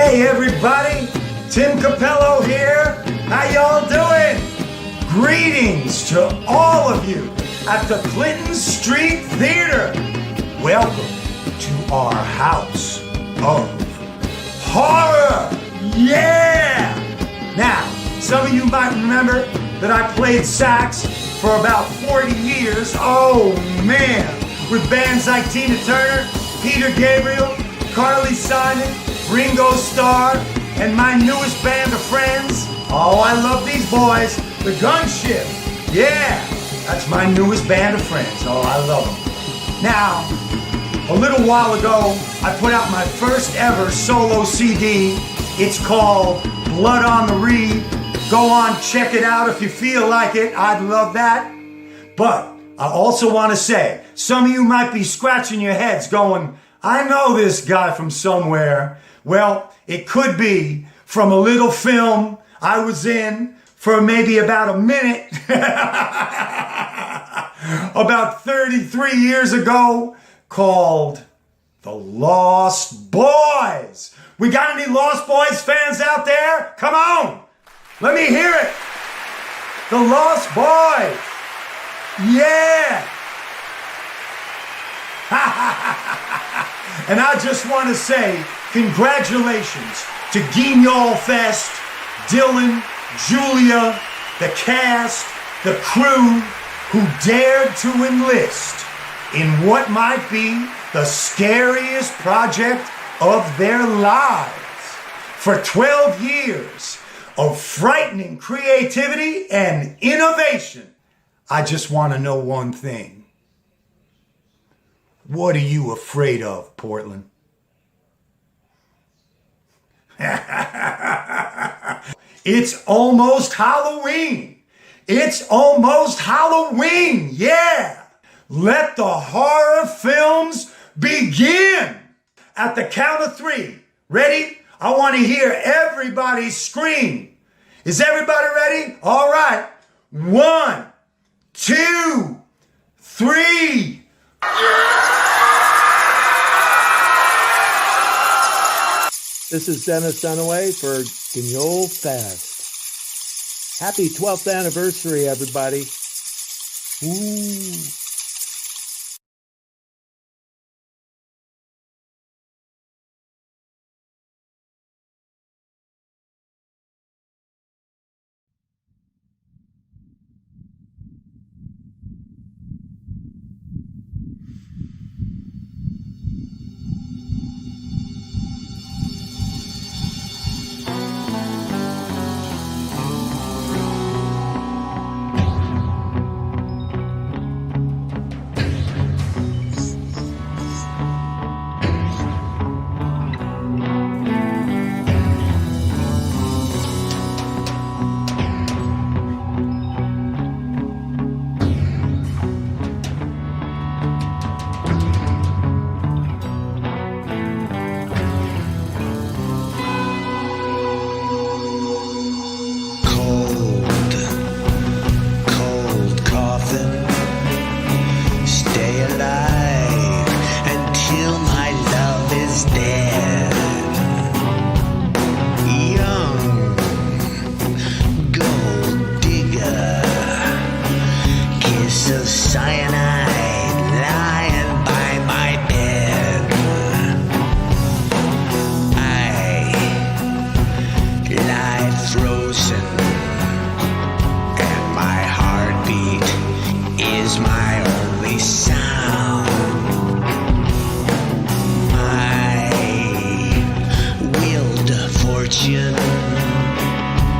Hey everybody, Tim Capello here. How y'all doing? Greetings to all of you at the Clinton Street Theater. Welcome to our house of horror. Yeah! Now, some of you might remember that I played sax for about 40 years. Oh man! With bands like Tina Turner, Peter Gabriel, Carly Simon, Ringo Starr, and my newest band of friends. Oh, I love these boys. The Gunship. Yeah, that's my newest band of friends. Oh, I love them. Now, a little while ago, I put out my first ever solo CD. It's called Blood on the Reed. Go on, check it out if you feel like it. I'd love that. But I also want to say, some of you might be scratching your heads going, I know this guy from somewhere. Well, it could be from a little film I was in for maybe about a minute, about 33 years ago, called The Lost Boys. We got any Lost Boys fans out there? Come on, let me hear it. The Lost Boys. Yeah. And I just want to say congratulations to GuignolFest, Dylan, Julia, the cast, the crew who dared to enlist in what might be the scariest project of their lives. For 12 years of frightening creativity and innovation, I just want to know one thing. What are you afraid of, Portland? It's almost Halloween. It's almost Halloween, yeah. Let the horror films begin. At the count of 3, ready? I want to hear everybody scream. Is everybody ready? All right. 1, 2, 3. This is Dennis Dunaway for GuignolFest. Happy 12th anniversary, everybody. Ooh.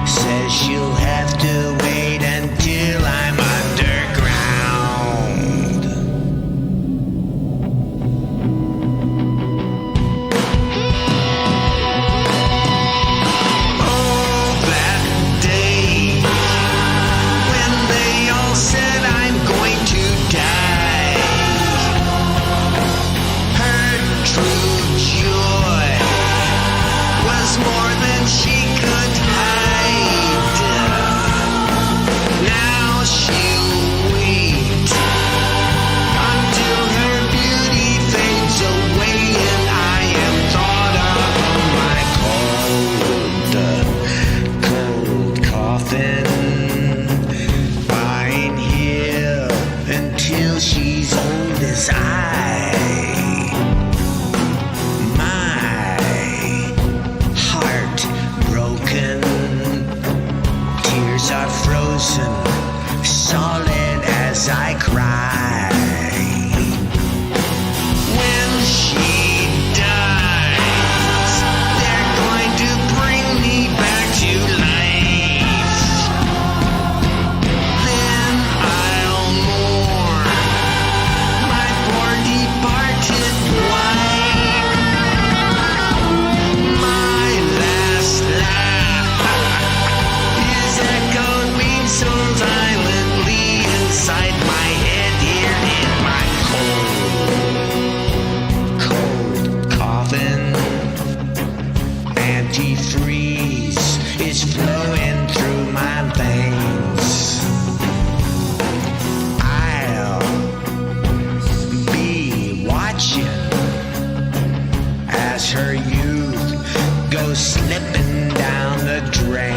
Says you'll have to wait until I'm underground. tears are frozen, solid as I cry. When she dies, they're going to bring me back to life. Then I'll mourn my poor departed wife. My last laugh is echoed so silently inside my head here in my cold coffin. Antifreeze is flowing through my veins. I'll be watching as her youth goes slipping down the drain.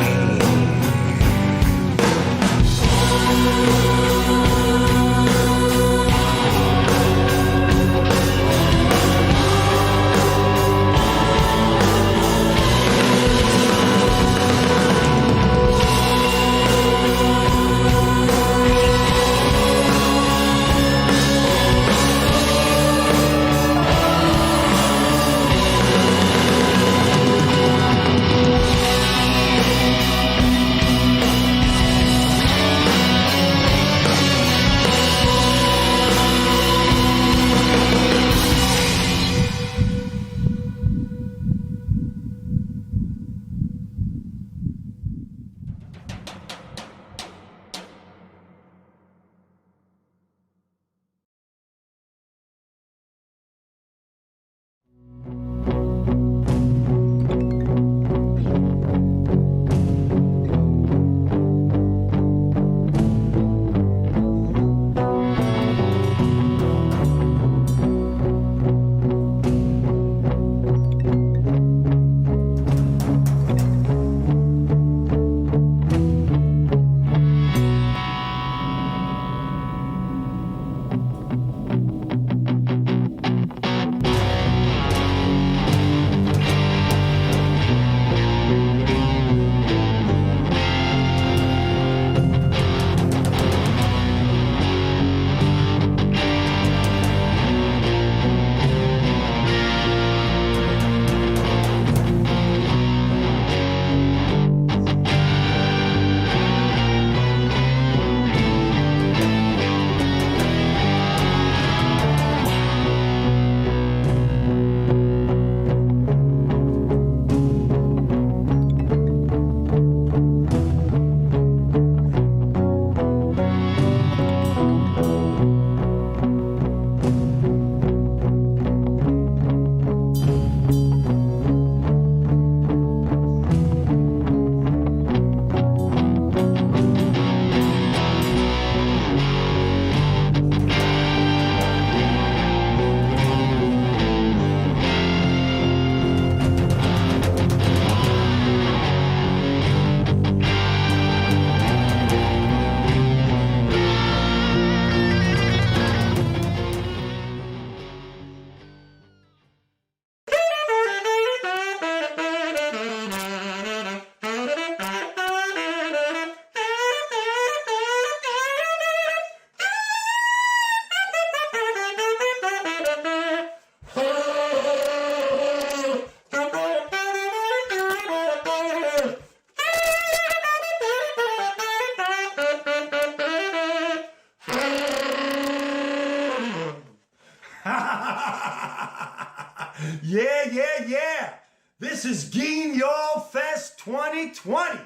Yeah. This is GuignolFest 2020.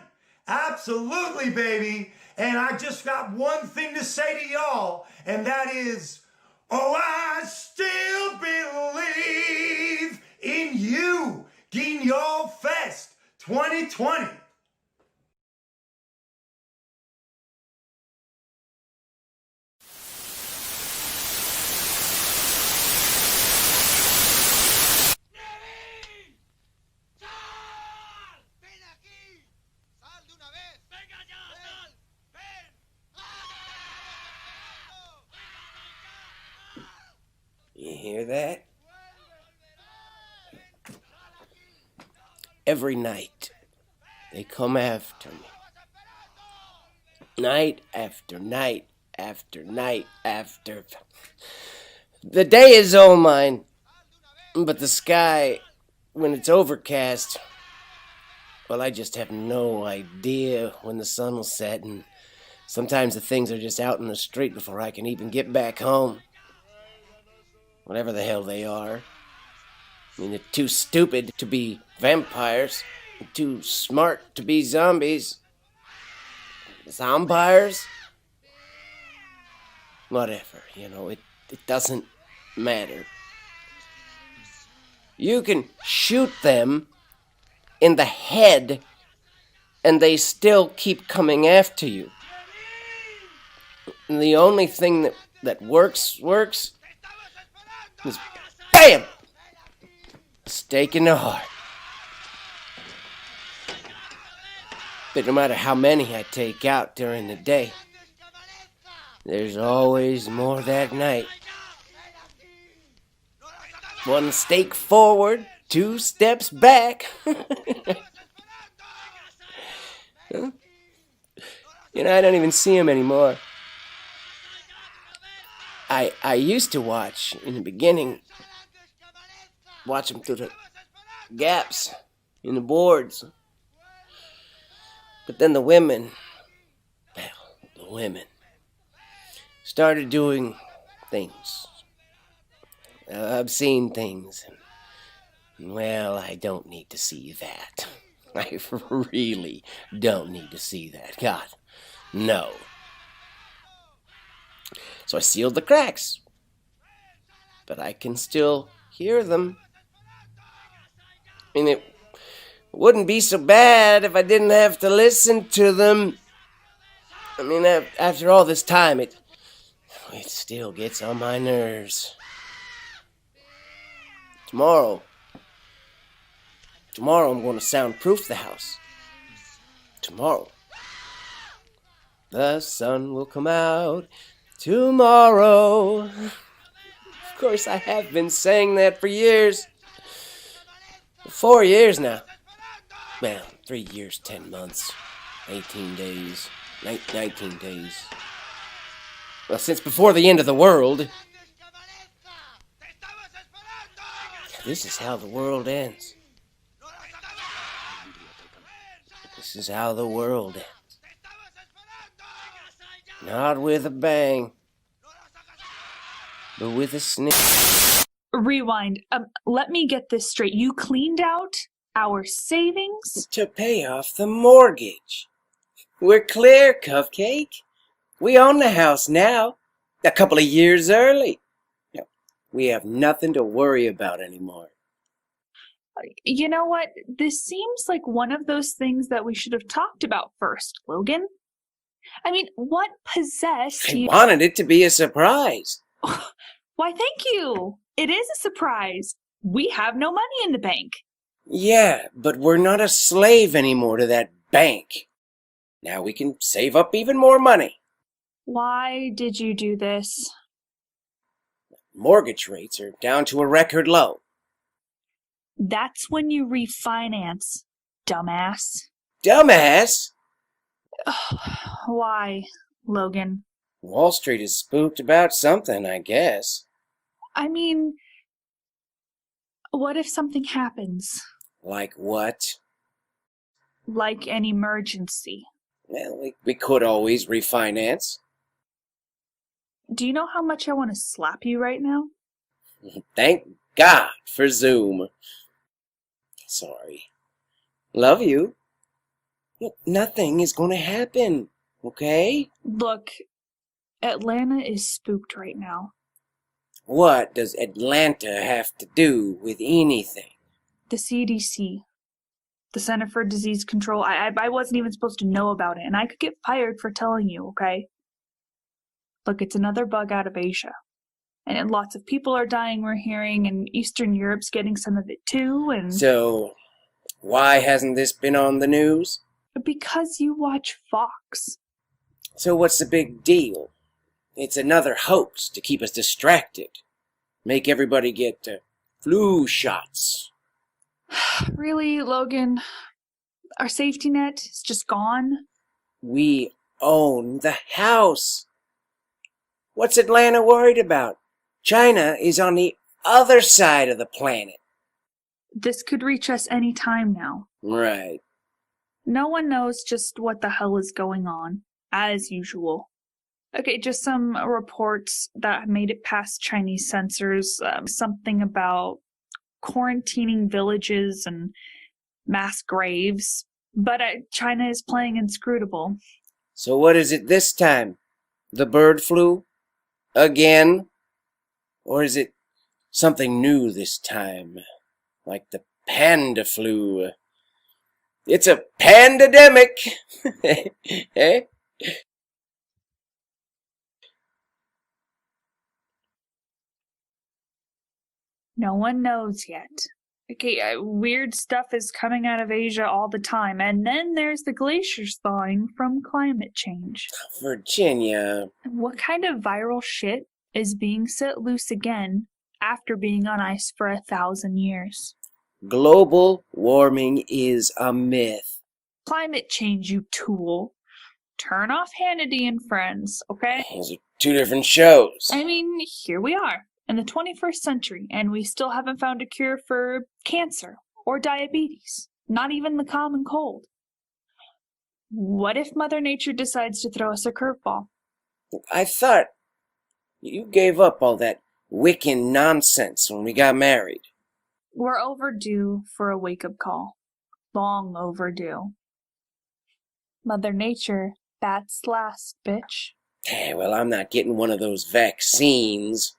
Absolutely, baby. And I just got one thing to say to y'all, and that is, oh, I still believe in you. GuignolFest 2020. You hear that? Every night, they come after me. Night after night after night after... The day is all mine, but the sky, when it's overcast, well, I just have no idea when the sun will set, and sometimes the things are just out in the street before I can even get back home. Whatever the hell they are. I mean, they're too stupid to be vampires, too smart to be zombies. Zombires? Whatever, it doesn't matter. You can shoot them in the head, and they still keep coming after you. And the only thing that works is BAM! Stake in the heart. But no matter how many I take out during the day, there's always more that night. One stake forward, 2 steps back. I don't even see him anymore. I used to watch, in the beginning, watch him through the gaps in the boards. But then the women started doing things. Obscene things. Well, I don't need to see that. I really don't need to see that. God, no. So I sealed the cracks. But I can still hear them. I mean, it wouldn't be so bad if I didn't have to listen to them. I mean, after all this time, it still gets on my nerves. Tomorrow I'm going to soundproof the house. Tomorrow. The sun will come out tomorrow. Of course, I have been saying that for years. 4 years now. Well, 3 years, 10 months, 18 days, 19 days. Well, since before the end of the world. This is how the world ends. This is how the world ends. Not with a bang, but with a snick. Rewind. Let me get this straight. You cleaned out our savings? To pay off the mortgage. We're clear, Cupcake. We own the house now. A couple of years early. We have nothing to worry about anymore. You know what? This seems like one of those things that we should have talked about first, Logan. I mean, what possessed you? I wanted it to be a surprise. Why, thank you. It is a surprise. We have no money in the bank. Yeah, but we're not a slave anymore to that bank. Now we can save up even more money. Why did you do this? Mortgage rates are down to a record low. That's when you refinance, dumbass. Dumbass? Why, Logan? Wall Street is spooked about something, I guess. I mean, what if something happens? Like what? Like an emergency. Well, we could always refinance. Do you know how much I want to slap you right now? Thank God for Zoom. Sorry. Love you. Look, nothing is going to happen, okay? Look, Atlanta is spooked right now. What does Atlanta have to do with anything? The CDC, the Center for Disease Control, I wasn't even supposed to know about it, and I could get fired for telling you, okay? Look, it's another bug out of Asia. And lots of people are dying, we're hearing, and Eastern Europe's getting some of it too, and... So, why hasn't this been on the news? Because you watch Fox. So what's the big deal? It's another hoax to keep us distracted. Make everybody get flu shots. Really, Logan? Our safety net is just gone? We own the house. What's Atlanta worried about? China is on the other side of the planet. This could reach us any time now. Right. No one knows just what the hell is going on, as usual. Okay, just some reports that made it past Chinese censors. Something about quarantining villages and mass graves. But China is playing inscrutable. So what is it this time? The bird flu? Again? Or is it something new this time? Like the panda flu? It's a pandemic! Eh? No one knows yet. Okay, weird stuff is coming out of Asia all the time, and then there's the glaciers thawing from climate change. Virginia. What kind of viral shit is being set loose again after being on ice for 1,000 years? Global warming is a myth. Climate change, you tool. Turn off Hannity and Friends, okay? Those are two different shows. I mean, here we are in the 21st century, and we still haven't found a cure for cancer or diabetes, not even the common cold. What if Mother Nature decides to throw us a curveball? I thought you gave up all that Wiccan nonsense when we got married. We're overdue for a wake-up call. Long overdue. Mother Nature, bats last, bitch. Well, I'm not getting one of those vaccines.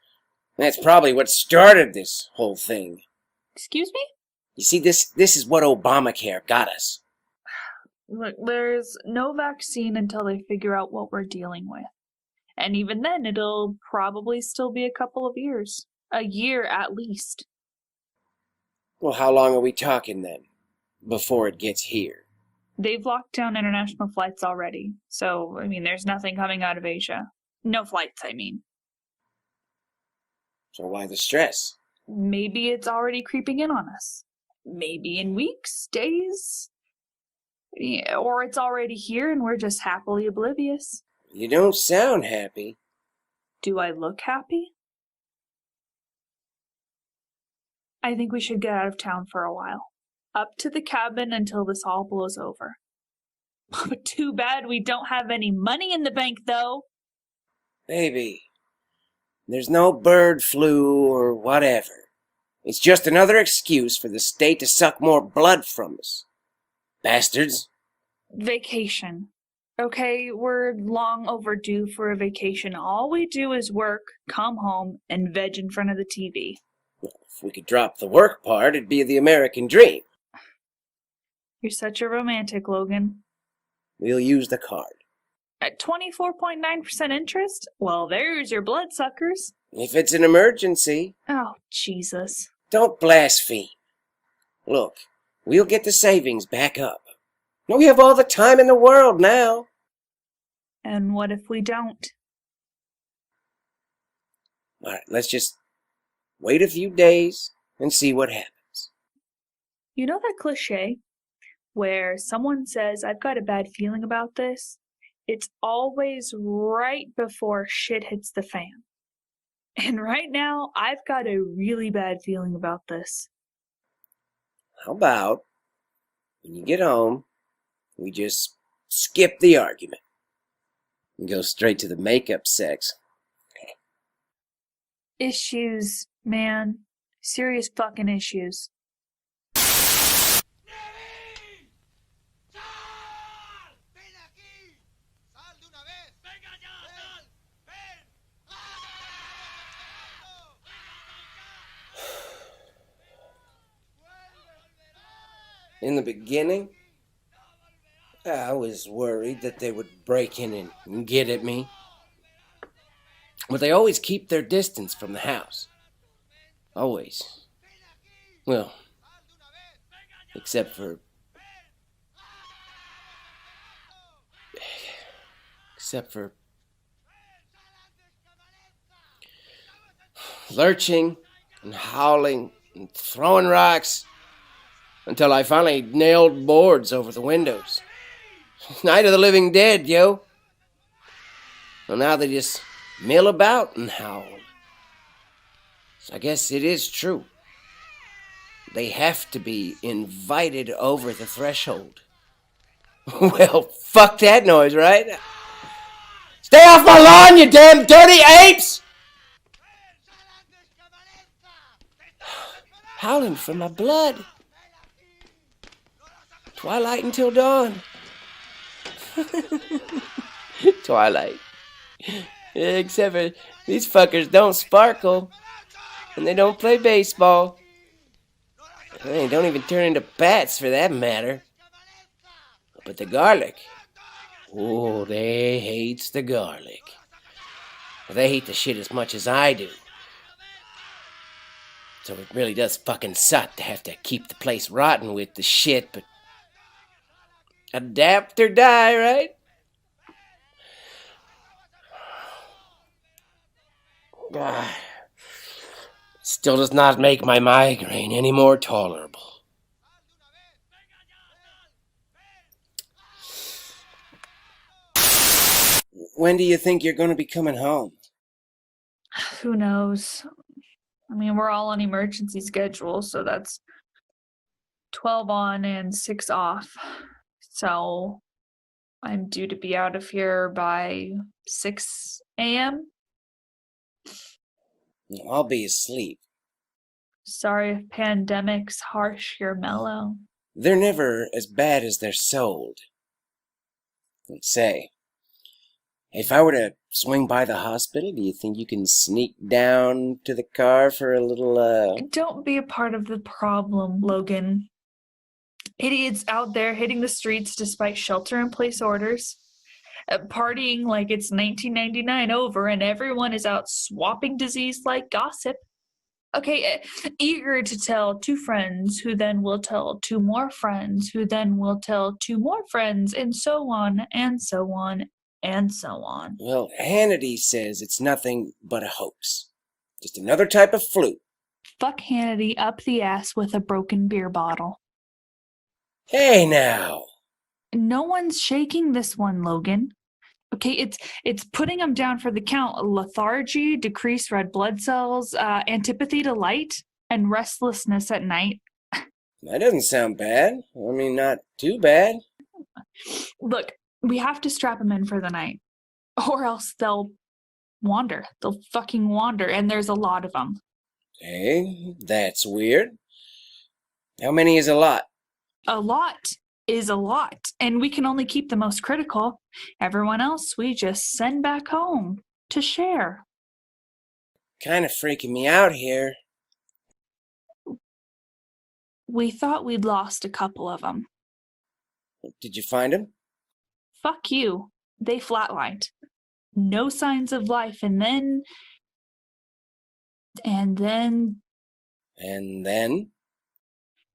That's probably what started this whole thing. Excuse me? You see, this is what Obamacare got us. Look, there's no vaccine until they figure out what we're dealing with. And even then, it'll probably still be a couple of years. A year at least. Well, how long are we talking then? Before it gets here? They've locked down international flights already. So, I mean, there's nothing coming out of Asia. No flights, I mean. So why the stress? Maybe it's already creeping in on us. Maybe in weeks, days. Yeah, or it's already here and we're just happily oblivious. You don't sound happy. Do I look happy? I think we should get out of town for a while. Up to the cabin until this all blows over. Too bad we don't have any money in the bank, though. Baby, there's no bird flu or whatever. It's just another excuse for the state to suck more blood from us. Bastards. Vacation. Okay, we're long overdue for a vacation. All we do is work, come home, and veg in front of the TV. If we could drop the work part, it'd be the American dream. You're such a romantic, Logan. We'll use the card. At 24.9% interest? Well, there's your bloodsuckers. If it's an emergency. Oh, Jesus. Don't blaspheme. Look, we'll get the savings back up. We have all the time in the world now. And what if we don't? All right, let's just wait a few days and see what happens. You know that cliche where someone says, I've got a bad feeling about this? It's always right before shit hits the fan. And right now, I've got a really bad feeling about this. How about when you get home, we just skip the argument and go straight to the makeup sex? Issues, man. Serious fucking issues. In the beginning, I was worried that they would break in and get at me. But they always keep their distance from the house. Always. Well, except for lurching and howling and throwing rocks until I finally nailed boards over the windows. Night of the Living Dead, yo. Well, now they just mill about and howl. So I guess it is true. They have to be invited over the threshold. Well, fuck that noise, right? Stay off my lawn, you damn dirty apes! Howling for my blood. Twilight until dawn. Twilight. Except for these fuckers don't sparkle. And they don't play baseball. They don't even turn into bats for that matter. But the garlic. Oh, they hates the garlic. They hate the shit as much as I do. So it really does fucking suck to have to keep the place rotten with the shit, but adapt or die, right? Still does not make my migraine any more tolerable. When do you think you're going to be coming home? Who knows? I mean, we're all on emergency schedule, so that's 12 on and 6 off. So I'm due to be out of here by 6 a.m. I'll be asleep. Sorry if pandemic's harsh, you're mellow. They're never as bad as they're sold. Let's say, if I were to swing by the hospital, do you think you can sneak down to the car for a little, Don't be a part of the problem, Logan. Idiots out there hitting the streets despite shelter-in-place orders, partying like it's 1999 over and everyone is out swapping disease like gossip. Okay, eager to tell 2 friends who then will tell 2 more friends who then will tell 2 more friends, and so on and so on and so on. Well, Hannity says it's nothing but a hoax. Just another type of flu. Fuck Hannity up the ass with a broken beer bottle. Hey now! No one's shaking this one, Logan. Okay, it's putting them down for the count. Lethargy, decreased red blood cells, antipathy to light, and restlessness at night. That doesn't sound bad. I mean, not too bad. Look, we have to strap them in for the night, or else they'll wander. They'll fucking wander, and there's a lot of them. Hey, that's weird. How many is a lot? A lot is a lot, and we can only keep the most critical. Everyone else we just send back home to share. Kind of freaking me out here. We thought we'd lost a couple of them. Did you find him? Fuck you. They flatlined. No signs of life, and then... And then?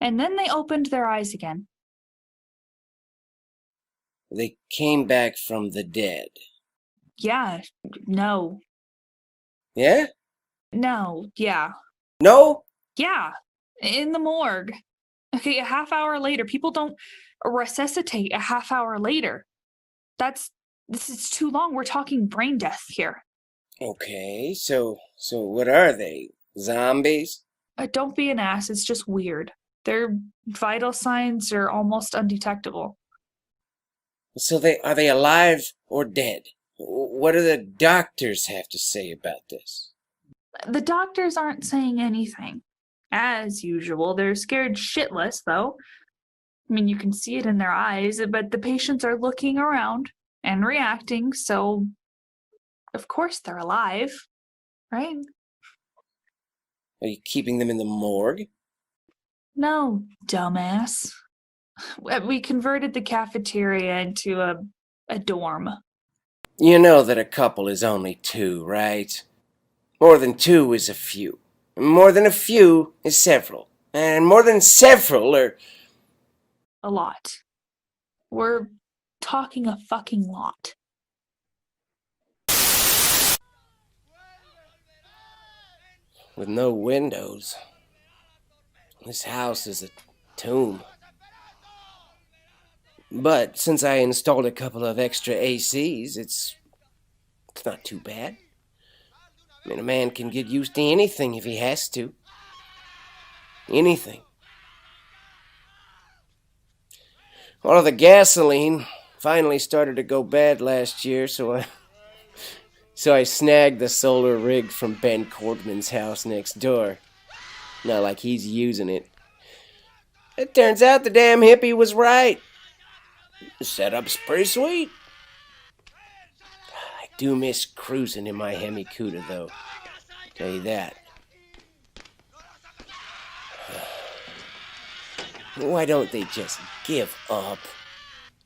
And then they opened their eyes again. They came back from the dead. Yeah. No. Yeah? No. Yeah. No? Yeah. In the morgue. Okay, a half hour later. People don't resuscitate a half hour later. This is too long. We're talking brain death here. Okay, so what are they? Zombies? Don't be an ass. It's just weird. Their vital signs are almost undetectable. So are they alive or dead? What do the doctors have to say about this? The doctors aren't saying anything. As usual, they're scared shitless, though. I mean, you can see it in their eyes, but the patients are looking around and reacting, so of course they're alive, right? Are you keeping them in the morgue? No, dumbass. We converted the cafeteria into a dorm. You know that a couple is only 2, right? More than 2 is a few. More than a few is several. And more than several are... A lot. We're talking a fucking lot. With no windows. This house is a tomb. But since I installed a couple of extra ACs, it's It's not too bad. I mean, a man can get used to anything if he has to. Anything. All of the gasoline finally started to go bad last year, so I snagged the solar rig from Ben Cordman's house next door. Not like he's using it. It turns out the damn hippie was right. The setup's pretty sweet. I do miss cruising in my Hemi Cuda, though. Tell you that. Why don't they just give up?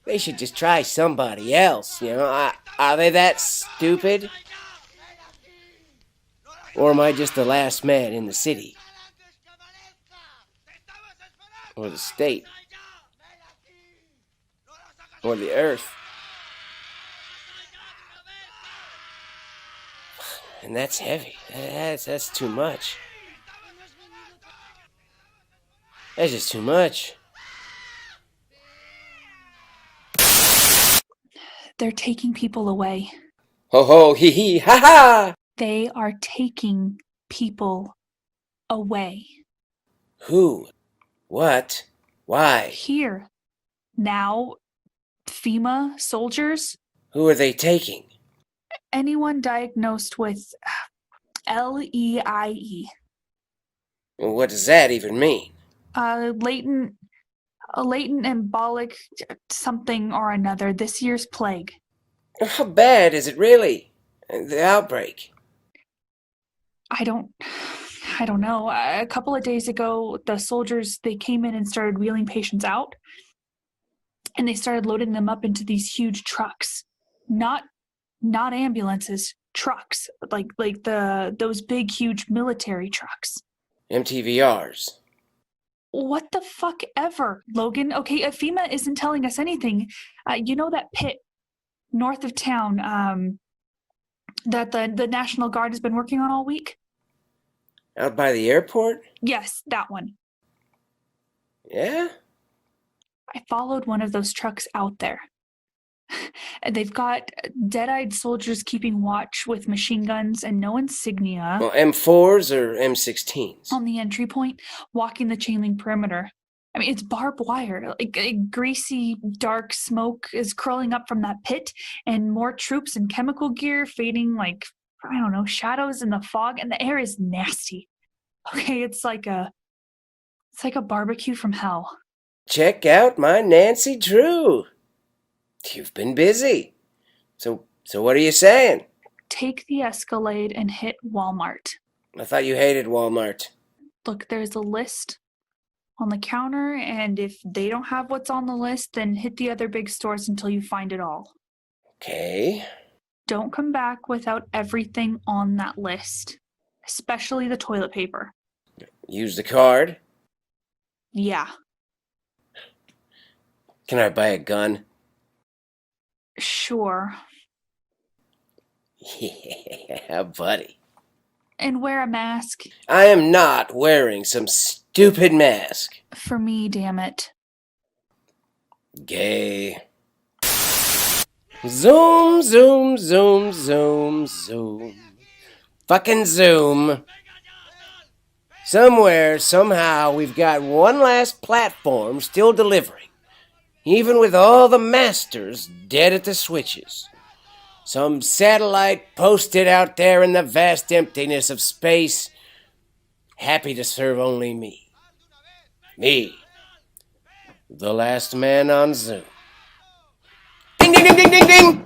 They should just try somebody else, you know? Are they that stupid? Or am I just the last man in the city? Or the state? Or the earth? And that's heavy. That's too much. That's just too much. They're taking people away. Ho ho hee hee ha ha! They are taking people away. Who? What? Why? Here. Now, FEMA soldiers, Who are they taking? anyone diagnosed with LEIE, What does that even mean? latent embolic something or another, this year's plague. How bad is it really? The outbreak? I don't know. A couple of days ago, the soldiers, they came in and started wheeling patients out, and they started loading them up into these huge trucks. Not ambulances, trucks, like those big huge military trucks. MTVRs. What the fuck ever, Logan? Okay, FEMA isn't telling us anything. You know that pit north of town that the National Guard has been working on all week? Out by the airport? Yes, that one. Yeah? I followed one of those trucks out there. And they've got dead-eyed soldiers keeping watch with machine guns and no insignia. Well, M4s or M16s? On the entry point, walking the chain link perimeter. I mean, it's barbed wire. Like greasy, dark smoke is curling up from that pit, and more troops and chemical gear fading like, I don't know, shadows in the fog, and the air is nasty. Okay, it's like a barbecue from hell. Check out my Nancy Drew. You've been busy. So what are you saying? Take the Escalade and hit Walmart. I thought you hated Walmart. Look, there's a list on the counter, and if they don't have what's on the list, then hit the other big stores until you find it all. Okay. Don't come back without everything on that list, especially the toilet paper. Use the card. Yeah, Can I buy a gun? sure. Yeah, buddy. And wear a mask. I am not wearing some stupid mask. For me, damn it. Gay. Zoom, zoom, zoom, zoom, zoom. Fucking zoom. Somewhere, somehow, we've got one last platform still delivering. Even with all the masters dead at the switches. Some satellite posted out there in the vast emptiness of space, happy to serve only me. Me. The last man on Zoom. Ding, ding, ding, ding, ding, ding!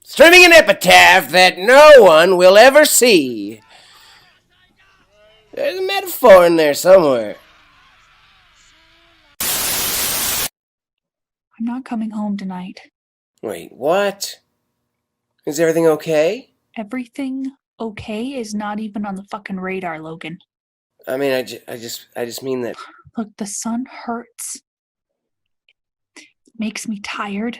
Streaming an epitaph that no one will ever see. There's a metaphor in there somewhere. I'm not coming home tonight. Wait, what? Is everything okay? Everything okay is not even on the fucking radar, Logan. I mean, I just mean that. Look, the sun hurts. It makes me tired.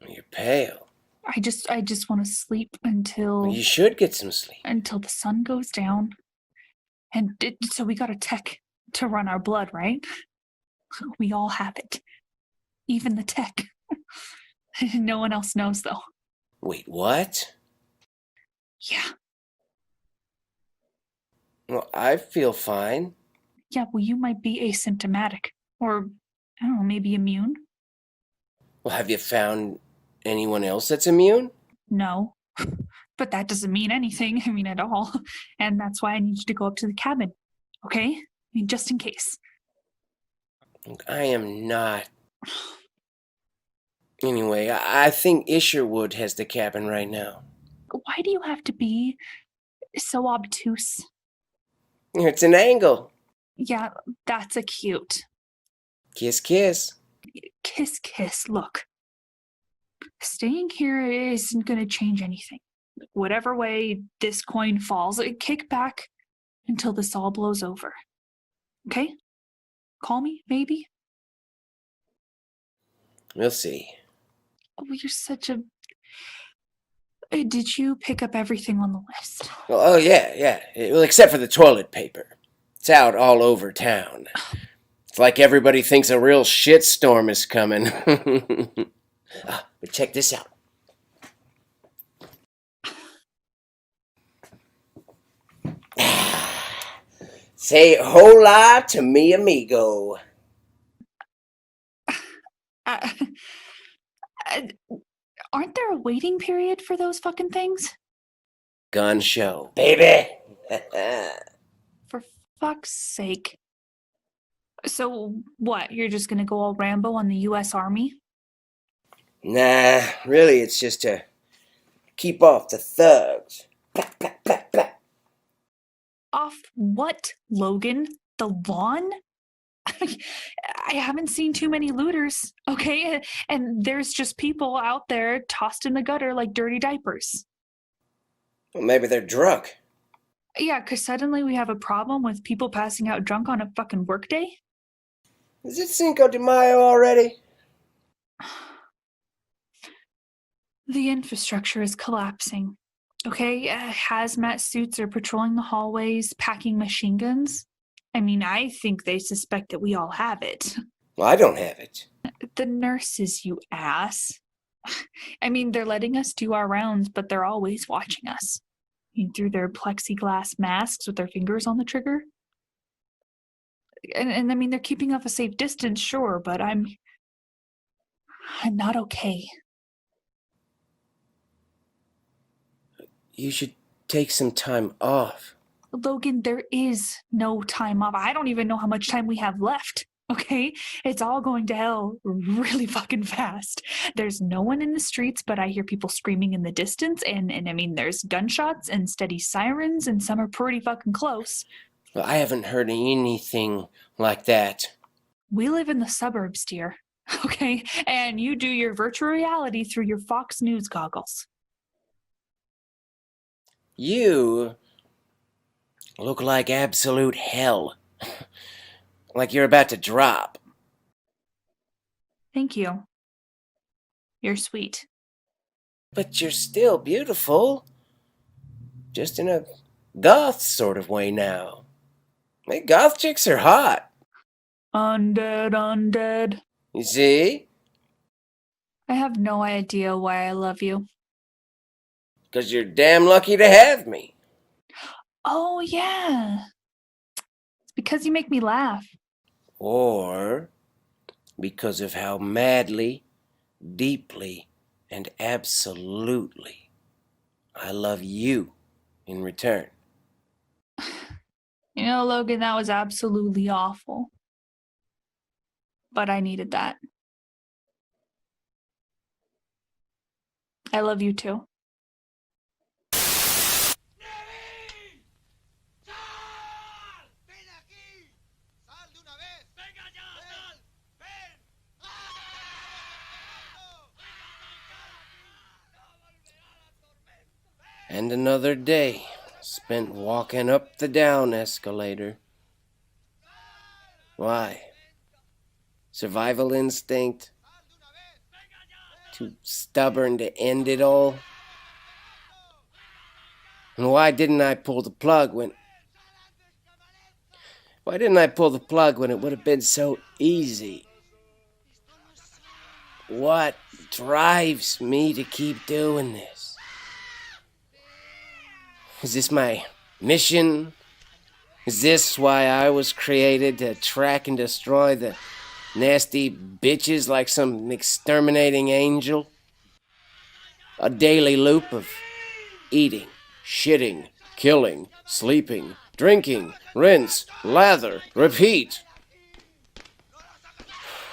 You're pale. I just want to sleep until Well, you should get some sleep. until the sun goes down. And so we got a tech to run our blood, right? We all have it. Even the tech. No one else knows, though. Wait, what? Yeah. Well, I feel fine. Yeah, well, you might be asymptomatic. Or, I don't know, maybe immune? Well, have you found anyone else that's immune? No. But that doesn't mean anything, I mean, at all. And that's why I need you to go up to the cabin, okay? I mean, just in case. I am not. Anyway, I think Isherwood has the cabin right now. Why do you have to be so obtuse? It's an angle. Yeah, that's a cute. Kiss, kiss. Kiss, kiss. Look, staying here isn't going to change anything. Whatever way this coin falls, kick back until this all blows over. Okay? Call me, maybe? We'll see. Oh, you're such a. Did you pick up everything on the list? Well, oh, yeah. Well, except for the toilet paper. It's out all over town. It's like everybody thinks a real shitstorm is coming. But check this out. Say hola to mi amigo. Uh, uh, aren't there a waiting period for those fucking things? Gun show, baby. For fuck's sake. So, what? You're just gonna go all Rambo on the US Army? Nah, really, it's just to keep off the thugs. Off what, Logan? The lawn? I haven't seen too many looters, okay? And there's just people out there tossed in the gutter like dirty diapers. Well, maybe they're drunk. Yeah, because suddenly we have a problem with people passing out drunk on a fucking workday? Is it Cinco de Mayo already? The infrastructure is collapsing. Okay, hazmat suits are patrolling the hallways, packing machine guns. I mean, I think they suspect that we all have it. Well, I don't have it. The nurses, you ass. I mean, they're letting us do our rounds, but they're always watching us. I mean, through their plexiglass masks with their fingers on the trigger. And I mean, they're keeping off a safe distance, sure, but I'm not okay. You should take some time off. Logan, there is no time off. I don't even know how much time we have left. Okay? It's all going to hell really fucking fast. There's no one in the streets, but I hear people screaming in the distance, and I mean, there's gunshots and steady sirens, and some are pretty fucking close. Well, I haven't heard anything like that. We live in the suburbs, dear. Okay? And you do your virtual reality through your Fox News goggles. You look like absolute hell. Like you're about to drop. Thank you. You're sweet. But you're still beautiful. Just in a goth sort of way now. Hey, goth chicks are hot. Undead. You see? I have no idea why I love you. 'Cause you're damn lucky to have me. Oh, yeah. It's because you make me laugh. Or because of how madly, deeply, and absolutely I love you in return. You know, Logan, that was absolutely awful. But I needed that. I love you too. And another day spent walking up the down escalator. Why? Survival instinct? Too stubborn to end it all? And why didn't I pull the plug when... Why didn't I pull the plug when it would have been so easy? What drives me to keep doing this? Is this my mission? Is this why I was created, to track and destroy the nasty bitches like some exterminating angel? A daily loop of eating, shitting, killing, sleeping, drinking, rinse, lather, repeat.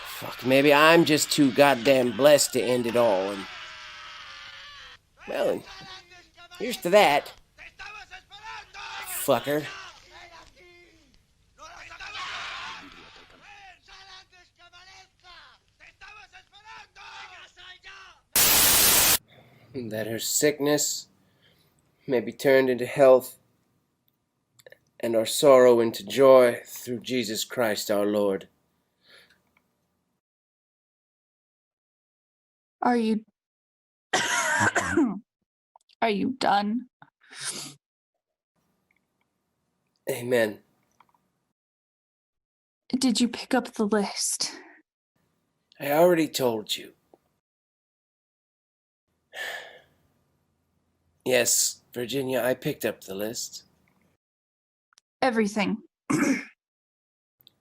Fuck, maybe I'm just too goddamn blessed to end it all, and... well, and here's to that. Fucker. That her sickness may be turned into health, and our sorrow into joy through Jesus Christ our Lord. Are you are you done? Amen. Did you pick up the list? I already told you. Yes, Virginia, I picked up the list. Everything.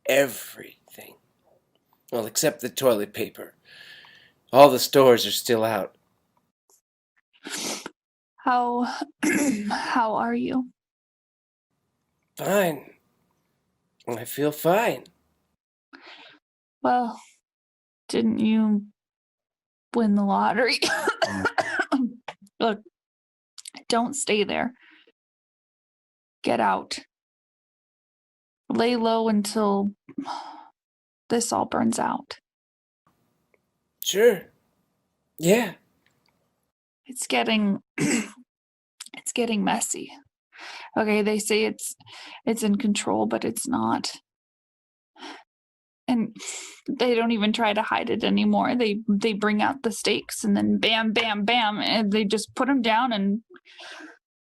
Everything. Well, except the toilet paper. All the stores are still out. How how are you? Fine. I feel fine. Well, didn't you win the lottery? Look, don't stay there. Get out. Lay low until this all burns out. Sure. Yeah. It's getting it's getting messy. Okay, they say it's in control, but it's not. And they don't even try to hide it anymore. They bring out the stakes and then bam, bam, bam, and they just put them down and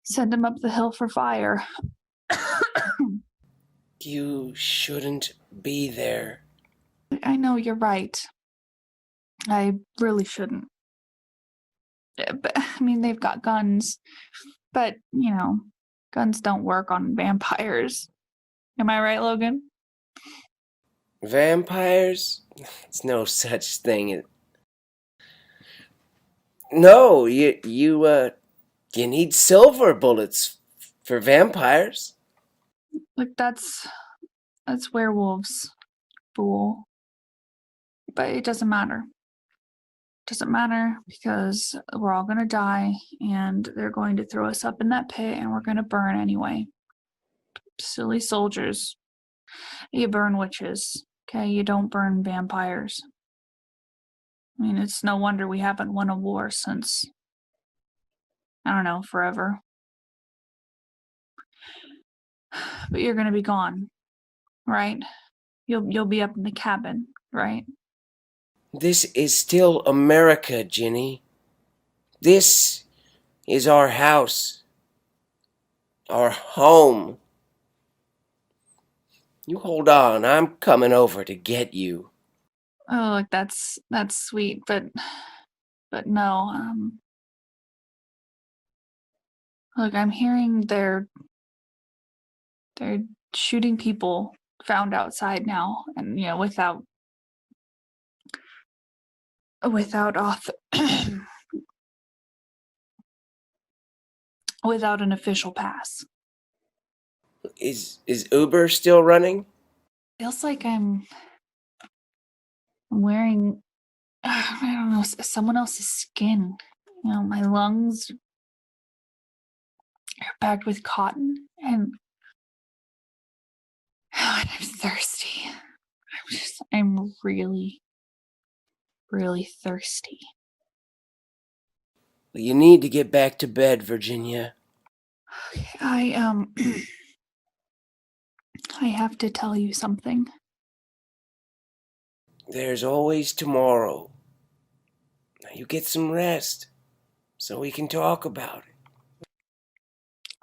send them up the hill for fire. You shouldn't be there. I know you're right. I really shouldn't. But I mean, they've got guns, but you know, guns don't work on vampires. Am I right, Logan? Vampires? It's no such thing. No, you need silver bullets for vampires. Like that's werewolves, fool. But it doesn't matter. Doesn't matter because we're all gonna die and they're going to throw us up in that pit and we're gonna burn anyway. Silly soldiers. You burn witches, okay? You don't burn vampires. I mean, it's no wonder we haven't won a war since, I don't know, forever. But you're gonna be gone, right? You'll be up in the cabin, right? This is still America, Ginny. This is our house. Our home. You hold on, I'm coming over to get you. Oh, like that's sweet, but no. Look, I'm hearing they're shooting people found outside now, and you know, without without an official pass. Is Uber still running? Feels like I'm wearing I don't know, someone else's skin. You know, my lungs are packed with cotton, and I'm thirsty. I'm really, really thirsty. You need to get back to bed, Virginia. I I have to tell you something. There's always tomorrow. Now you get some rest, so we can talk about it.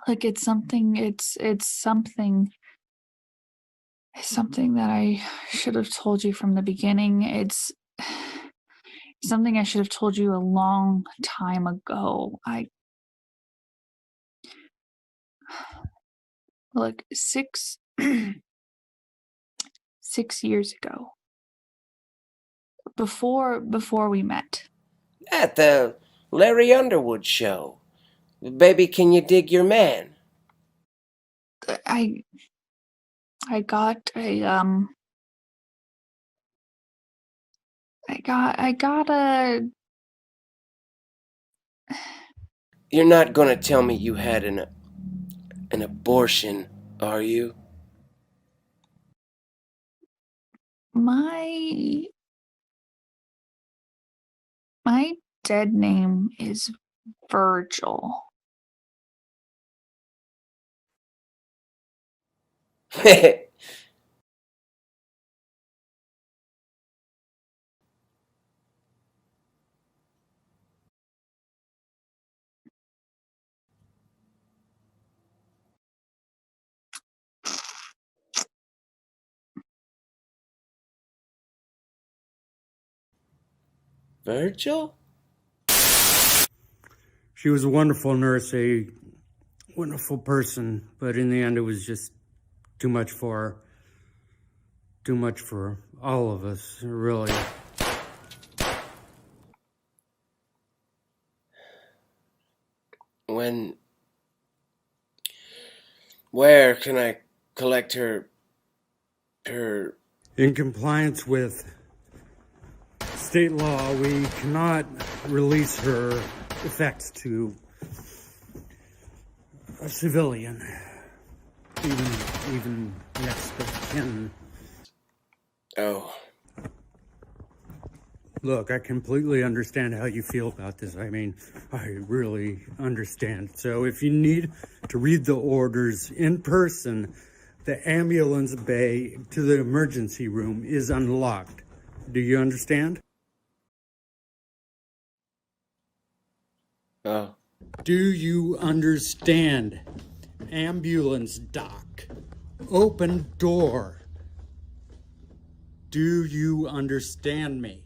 Like it's something that I should have told you from the beginning. It's something I should have told you a long time ago. Look, 6 years ago, before we met. At the Larry Underwood show. Baby, can you dig your man? I got a I got a You're not gonna tell me you had an abortion, are you? my dead name is Virgil. Virgil? She was a wonderful nurse, a wonderful person, but in the end it was just too much for her. Too much for all of us, really. Where can I collect her... In compliance with state law, we cannot release her effects to a civilian, even next of kin. Oh. Look, I completely understand how you feel about this. I mean, I really understand. So if you need to read the orders in person, the ambulance bay to the emergency room is unlocked. Do you understand? Oh. Do you understand? Ambulance dock. Open door. Do you understand me?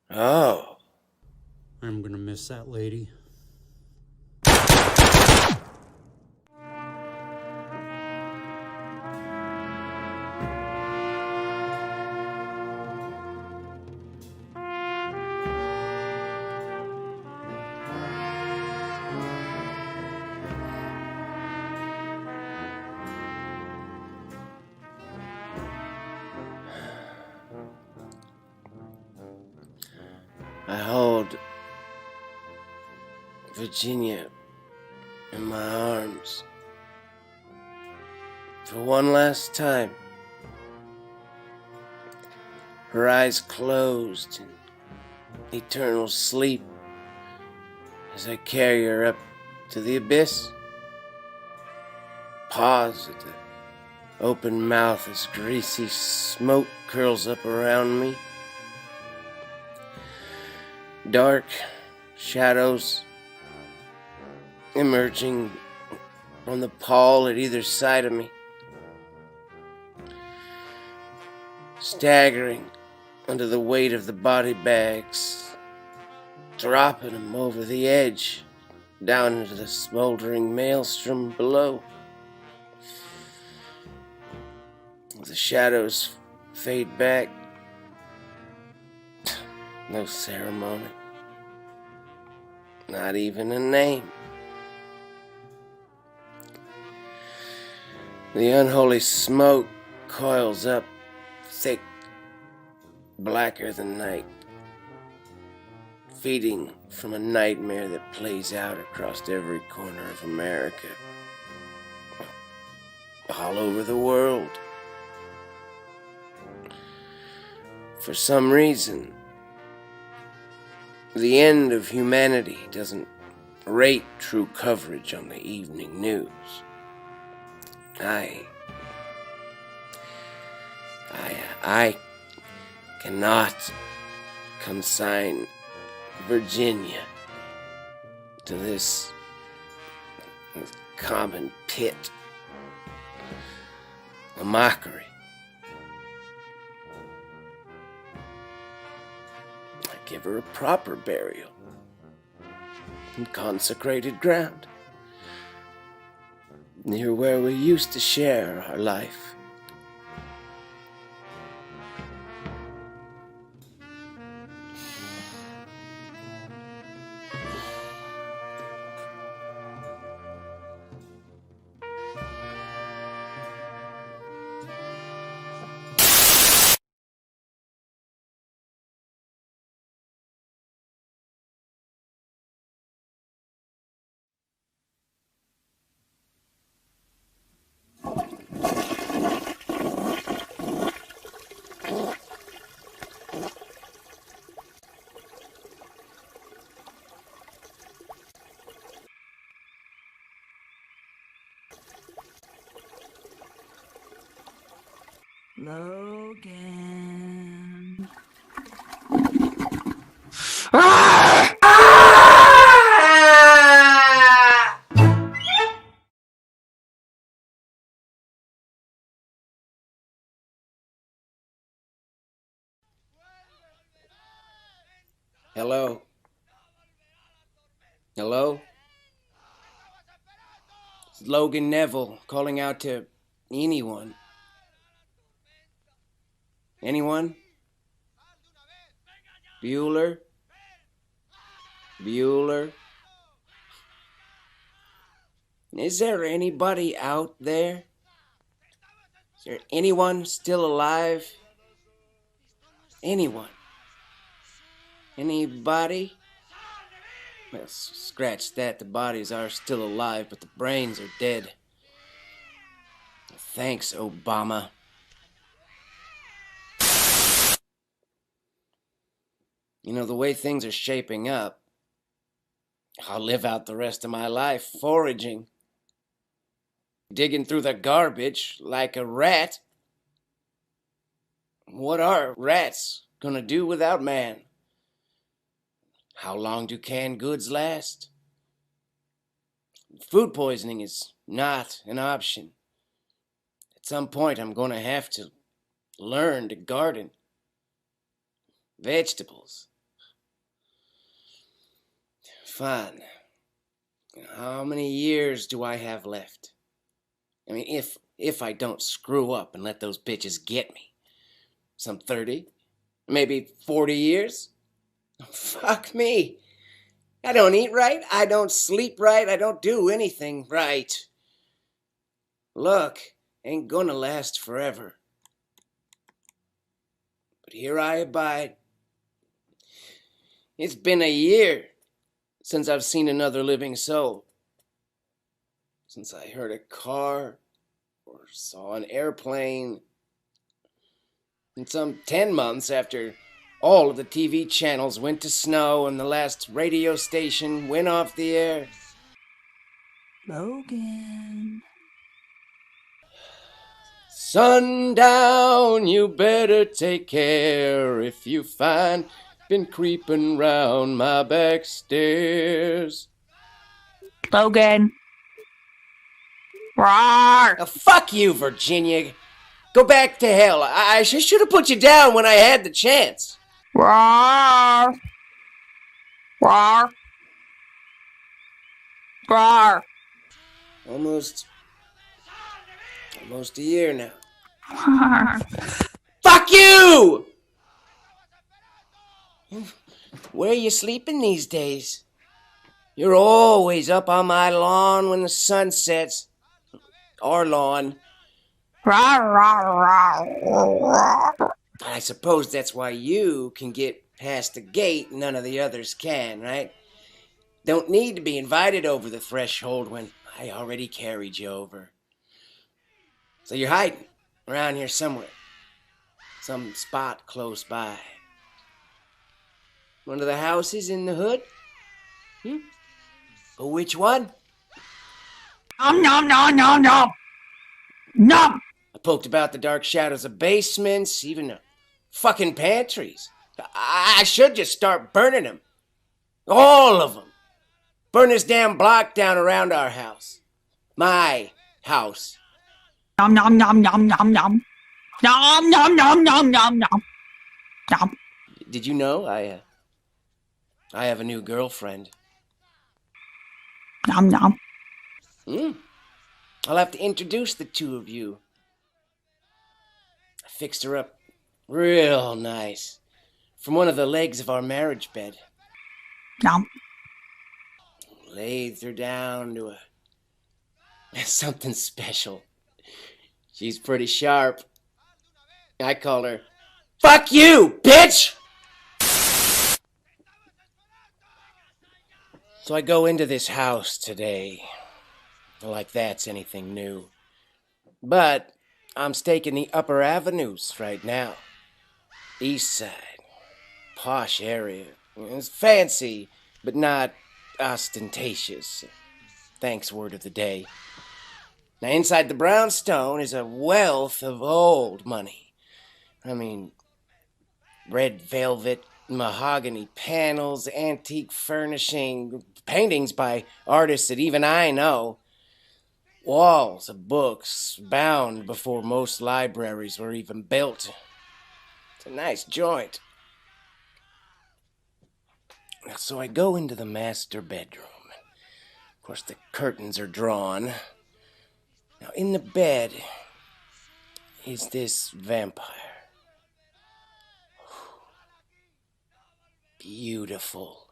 Oh. I'm gonna miss that lady. I hold Virginia in my arms for one last time. Her eyes closed in eternal sleep as I carry her up to the abyss. Pause at the open mouth as greasy smoke curls up around me. Dark shadows emerging from the pall at either side of me. Staggering under the weight of the body bags, dropping them over the edge, down into the smoldering maelstrom below. The shadows fade back. No ceremony. Not even a name. The unholy smoke coils up, thick, blacker than night, feeding from a nightmare that plays out across every corner of America, all over the world. For some reason, the end of humanity doesn't rate true coverage on the evening news. I cannot consign Virginia to this common pit, a mockery. give her a proper burial in consecrated ground, near where we used to share our life. Logan. Hello? Hello? It's Logan Neville calling out to anyone. Anyone? Bueller? Bueller? Is there anybody out there? Is there anyone still alive? Anyone? Anybody? Well, scratch that. The bodies are still alive, but the brains are dead. Thanks, Obama. You know, the way things are shaping up, I'll live out the rest of my life foraging, digging through the garbage like a rat. What are rats gonna do without man? How long do canned goods last? Food poisoning is not an option. At some point, I'm gonna have to learn to garden. Vegetables. Fine. How many years do I have left? I mean, if I don't screw up and let those bitches get me. Some 30? Maybe 40 years? Fuck me. I don't eat right. I don't sleep right. I don't do anything right. Look, ain't gonna last forever. But here I abide. It's been a year since I've seen another living soul. Since I heard a car or saw an airplane. And some 10 months after all of the TV channels went to snow and the last radio station went off the air. Logan. Sundown, you better take care if you find been creeping round my back stairs. Logan. Roar. Now, fuck you, Virginia. Go back to hell. I should have put you down when I had the chance. Roar. Roar. Roar. Almost a year now. Fuck you! Where are you sleeping these days? You're always up on my lawn when the sun sets. Our lawn. I suppose that's why you can get past the gate and none of the others can, right? Don't need to be invited over the threshold when I already carried you over. So you're hiding around here somewhere. Some spot close by. One of the houses in the hood? But which one? Nom. Nom. I poked about the dark shadows of basements, even fucking pantries. I should just start burning them. All of them. Burn this damn block down around our house. My house. Nom. Nom. Did you know I have a new girlfriend. Nom nom. I'll have to introduce the two of you. I fixed her up real nice from one of the legs of our marriage bed. Nom. Laid her down to something special. She's pretty sharp. I call her, "Fuck you, bitch!" So I go into this house today, like that's anything new. But I'm staking the upper avenues right now. East side, posh area. It's fancy, but not ostentatious. Thanks, word of the day. Now, inside the brownstone is a wealth of old money. I mean, red velvet, mahogany panels, antique furnishing, paintings by artists that even I know. Walls of books bound before most libraries were even built. It's a nice joint. So I go into the master bedroom. Of course, the curtains are drawn. Now, in the bed is this vampire. Beautiful.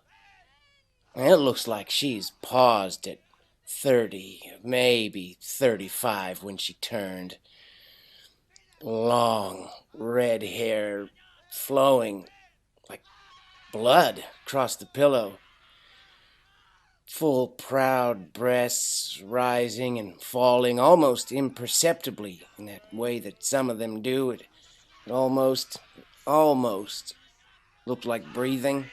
And it looks like she's paused at 30, maybe 35 when she turned. Long, red hair flowing like blood across the pillow. Full, proud breasts rising and falling almost imperceptibly in that way that some of them do. It almost looked like breathing.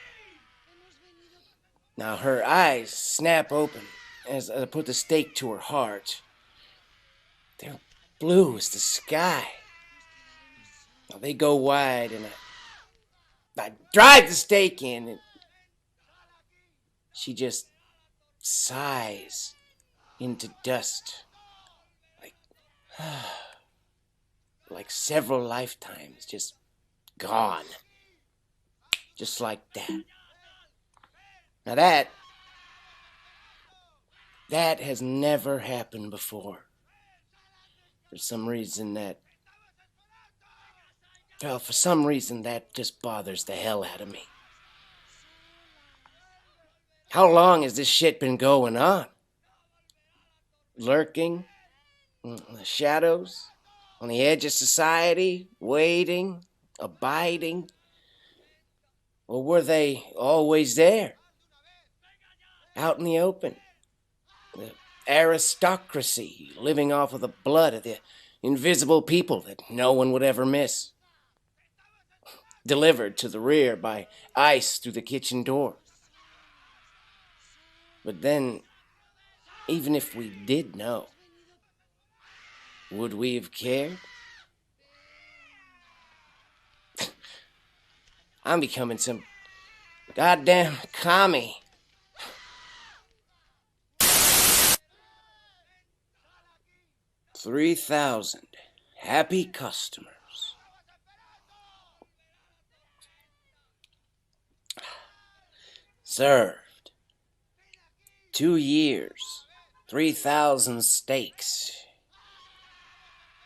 Now her eyes snap open as I put the stake to her heart. They're blue as the sky. Now they go wide and I drive the stake in and she just sighs into dust like several lifetimes just gone. Just like that. Now that has never happened before. For some reason that just bothers the hell out of me. How long has this shit been going on? Lurking in the shadows, on the edge of society, waiting, abiding? Or were they always there? Out in the open? The aristocracy living off of the blood of the invisible people that no one would ever miss. Delivered to the rear by ice through the kitchen door. But then, even if we did know, would we have cared? I'm becoming some goddamn commie. $3,000 happy customers. Served. 2 years. 3,000 steaks.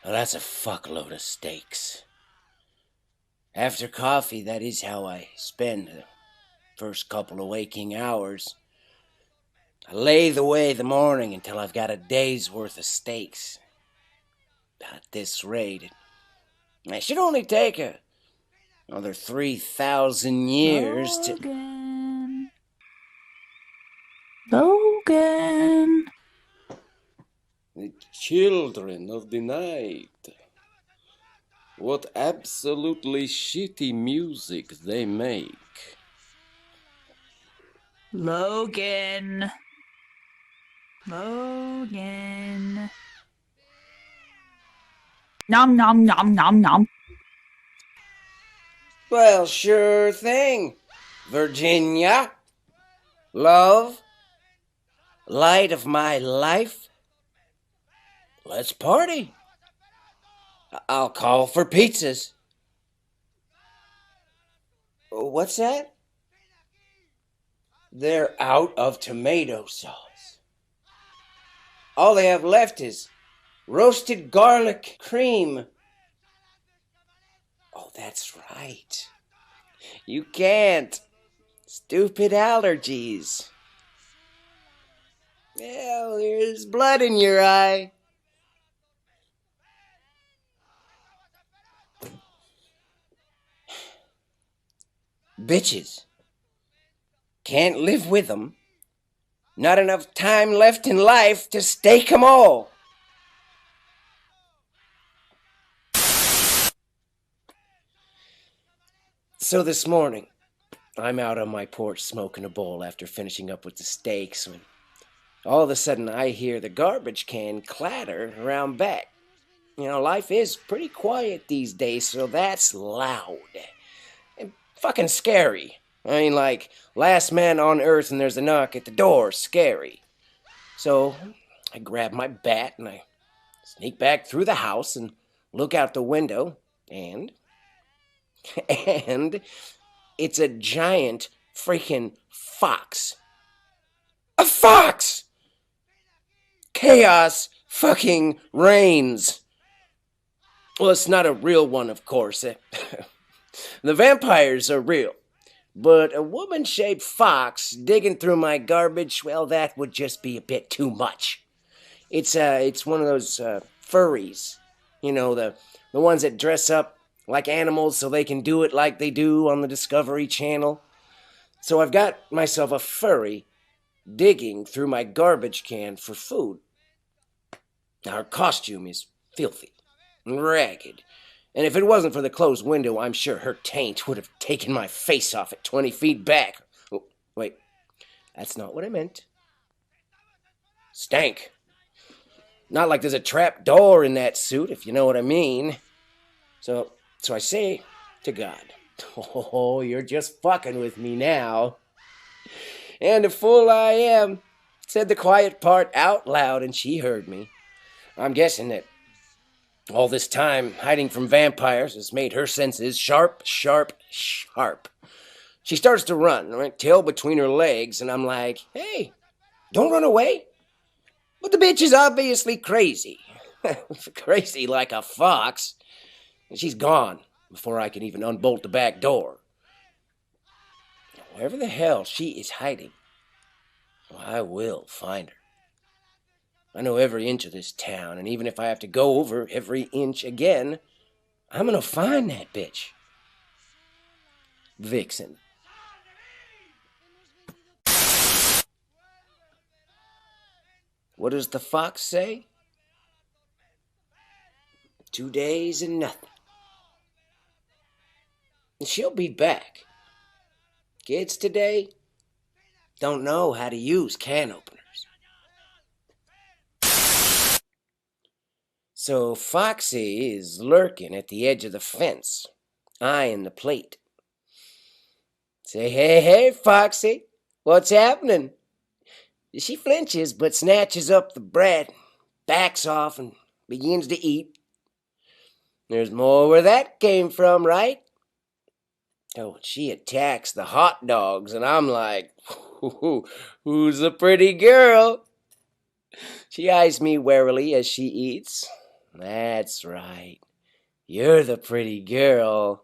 Well, that's a fuckload of steaks. After coffee, that is how I spend the first couple of waking hours. I lathe away the morning until I've got a day's worth of steaks. At this rate, it should only take another 3,000 years to... Logan. The children of the night. What absolutely shitty music they make. Logan. Logan. Nom nom nom nom nom. Well, sure thing. Virginia. Love. Light of my life. Let's party. I'll call for pizzas. What's that? They're out of tomato sauce. All they have left is roasted garlic cream. Oh, that's right. You can't. Stupid allergies. Well, there's blood in your eye. Bitches. Can't live with 'em. Not enough time left in life to stake 'em all. So this morning, I'm out on my porch smoking a bowl after finishing up with the steaks when all of a sudden I hear the garbage can clatter around back. You know, life is pretty quiet these days, so that's loud. And fucking scary. I mean, like, last man on earth and there's a knock at the door. Scary. So, I grab my bat and I sneak back through the house and look out the window, and it's a giant freaking fox. A fox! Chaos fucking reigns. Well, it's not a real one, of course. The vampires are real. But a woman-shaped fox digging through my garbage, well, that would just be a bit too much. It's one of those furries. You know, the ones that dress up like animals so they can do it like they do on the Discovery Channel. So I've got myself a furry digging through my garbage can for food. Now, her costume is filthy and ragged, and if it wasn't for the closed window, I'm sure her taint would have taken my face off at 20 feet back. Oh, wait, that's not what I meant. Stank. Not like there's a trap door in that suit, if you know what I mean. So I say to God, oh, you're just fucking with me now. And a fool I am, said the quiet part out loud, and she heard me. I'm guessing that all this time hiding from vampires has made her senses sharp, sharp, sharp. She starts to run, right, tail between her legs, and I'm like, hey, don't run away. But the bitch is obviously crazy. Crazy like a fox. And she's gone before I can even unbolt the back door. Wherever the hell she is hiding, well, I will find her. I know every inch of this town, and even if I have to go over every inch again, I'm gonna find that bitch. Vixen. What does the fox say? 2 days and nothing. And she'll be back. Kids today don't know how to use can openers. So Foxy is lurking at the edge of the fence, eyeing the plate. Say, hey, Foxy, what's happening? She flinches but snatches up the bread, backs off, and begins to eat. There's more where that came from, right? Oh, she attacks the hot dogs, and I'm like, who's the pretty girl? She eyes me warily as she eats. That's right. You're the pretty girl.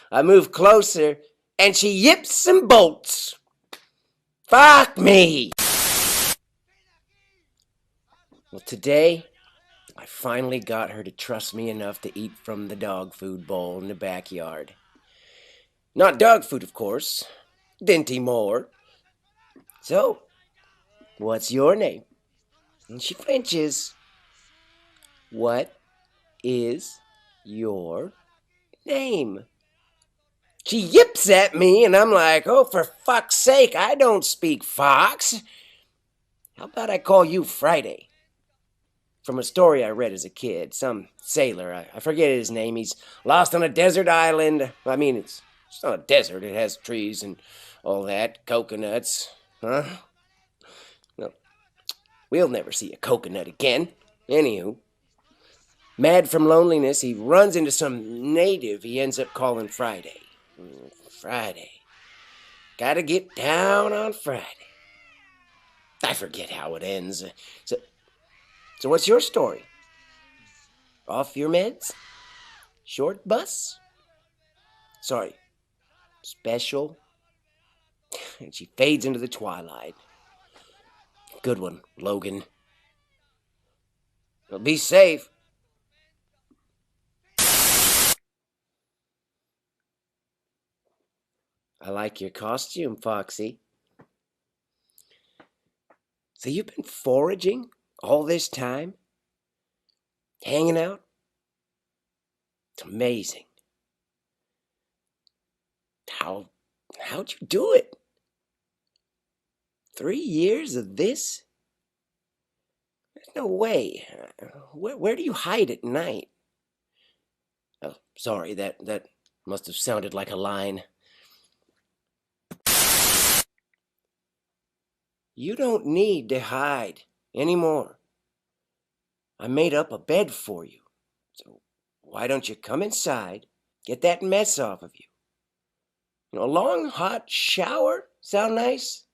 I move closer, and she yips and bolts. Fuck me! Well, today, I finally got her to trust me enough to eat from the dog food bowl in the backyard. Not dog food, of course. Dinty Moore. So, what's your name? And she flinches. What is your name? She yips at me, and I'm like, oh, for fuck's sake, I don't speak fox. How about I call you Friday? From a story I read as a kid, some sailor, I forget his name, he's lost on a desert island. I mean, it's not a desert, it has trees and all that, coconuts, huh? Well, we'll never see a coconut again. Anywho, mad from loneliness, he runs into some native he ends up calling Friday. Friday. Gotta get down on Friday. I forget how it ends. So what's your story? Off your meds? Short bus? Sorry, special? And she fades into the twilight. Good one, Logan. Well, be safe. I like your costume, Foxy. So you've been foraging all this time? Hanging out? It's amazing. How'd you do it? 3 years of this? There's no way. Where do you hide at night? Oh, sorry, that must have sounded like a line. You don't need to hide anymore. I made up a bed for you. So why don't you come inside, get that mess off of you? You know, a long, hot shower sound nice?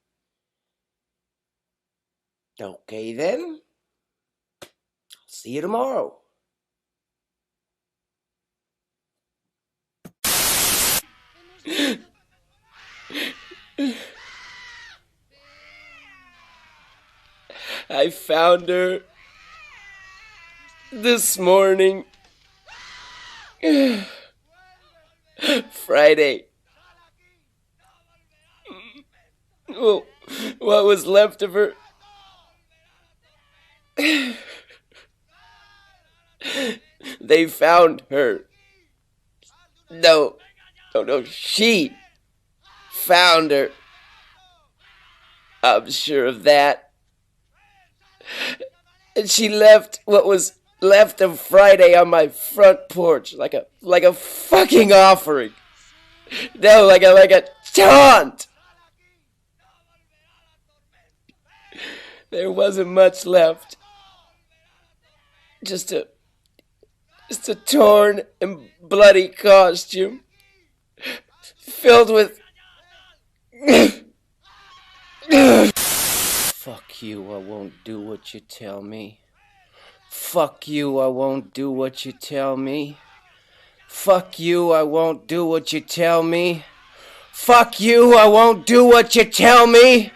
Okay, then. See you tomorrow. I found her this morning. Friday. Well, what was left of her? They found her. No, she found her. I'm sure of that. And she left what was left of Friday on my front porch like a fucking offering. No, like a taunt. There wasn't much left. Just a torn and bloody costume filled with Fuck you, I won't do what you tell me. Fuck you, I won't do what you tell me. Fuck you, I won't do what you tell me. Fuck you, I won't do what you tell me.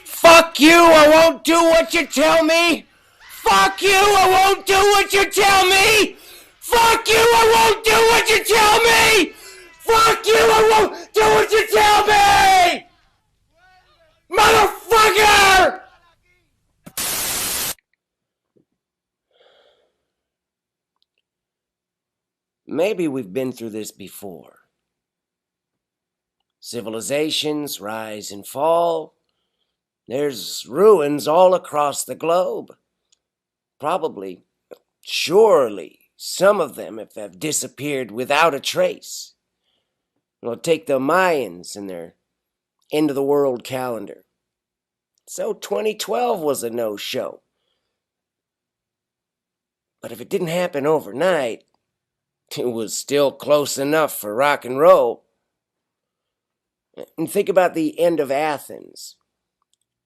Fuck you, I won't do what you tell me. Fuck you, I won't do what you tell me. Fuck you, I won't do what you tell me. Fuck you, I won't do what you tell me. Motherfucker! Maybe we've been through this before. Civilizations rise and fall. There's ruins all across the globe. Probably, surely, some of them have disappeared without a trace. Well, take the Mayans and their end of the world calendar. So 2012 was a no-show. But if it didn't happen overnight, it was still close enough for rock and roll. And think about the end of Athens.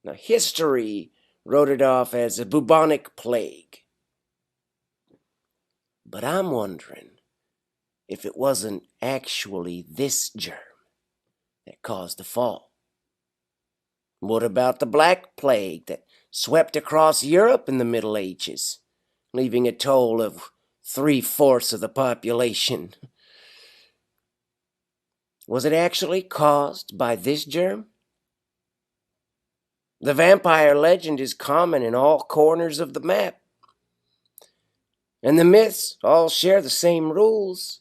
Now, history wrote it off as a bubonic plague. But I'm wondering if it wasn't actually this germ that caused the fall. What about the Black Plague that swept across Europe in the Middle Ages, leaving a toll of 3/4 of the population? Was it actually caused by this germ? The vampire legend is common in all corners of the map. And the myths all share the same rules.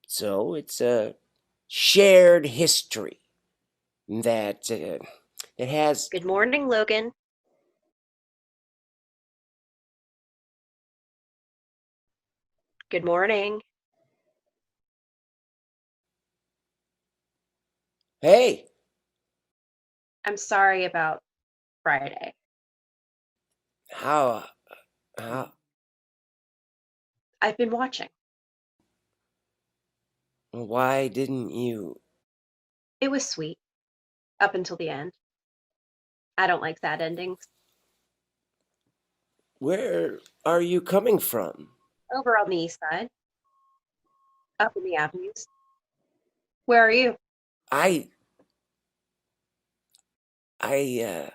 So it's a shared history that it has. Good morning, Logan. Good morning. Hey, I'm sorry about Friday. how I've been watching. why didn't you? It was sweet, up until the end. I don't like sad endings. Where are you coming from? Over on the east side, up in the avenues. Where are you? I, I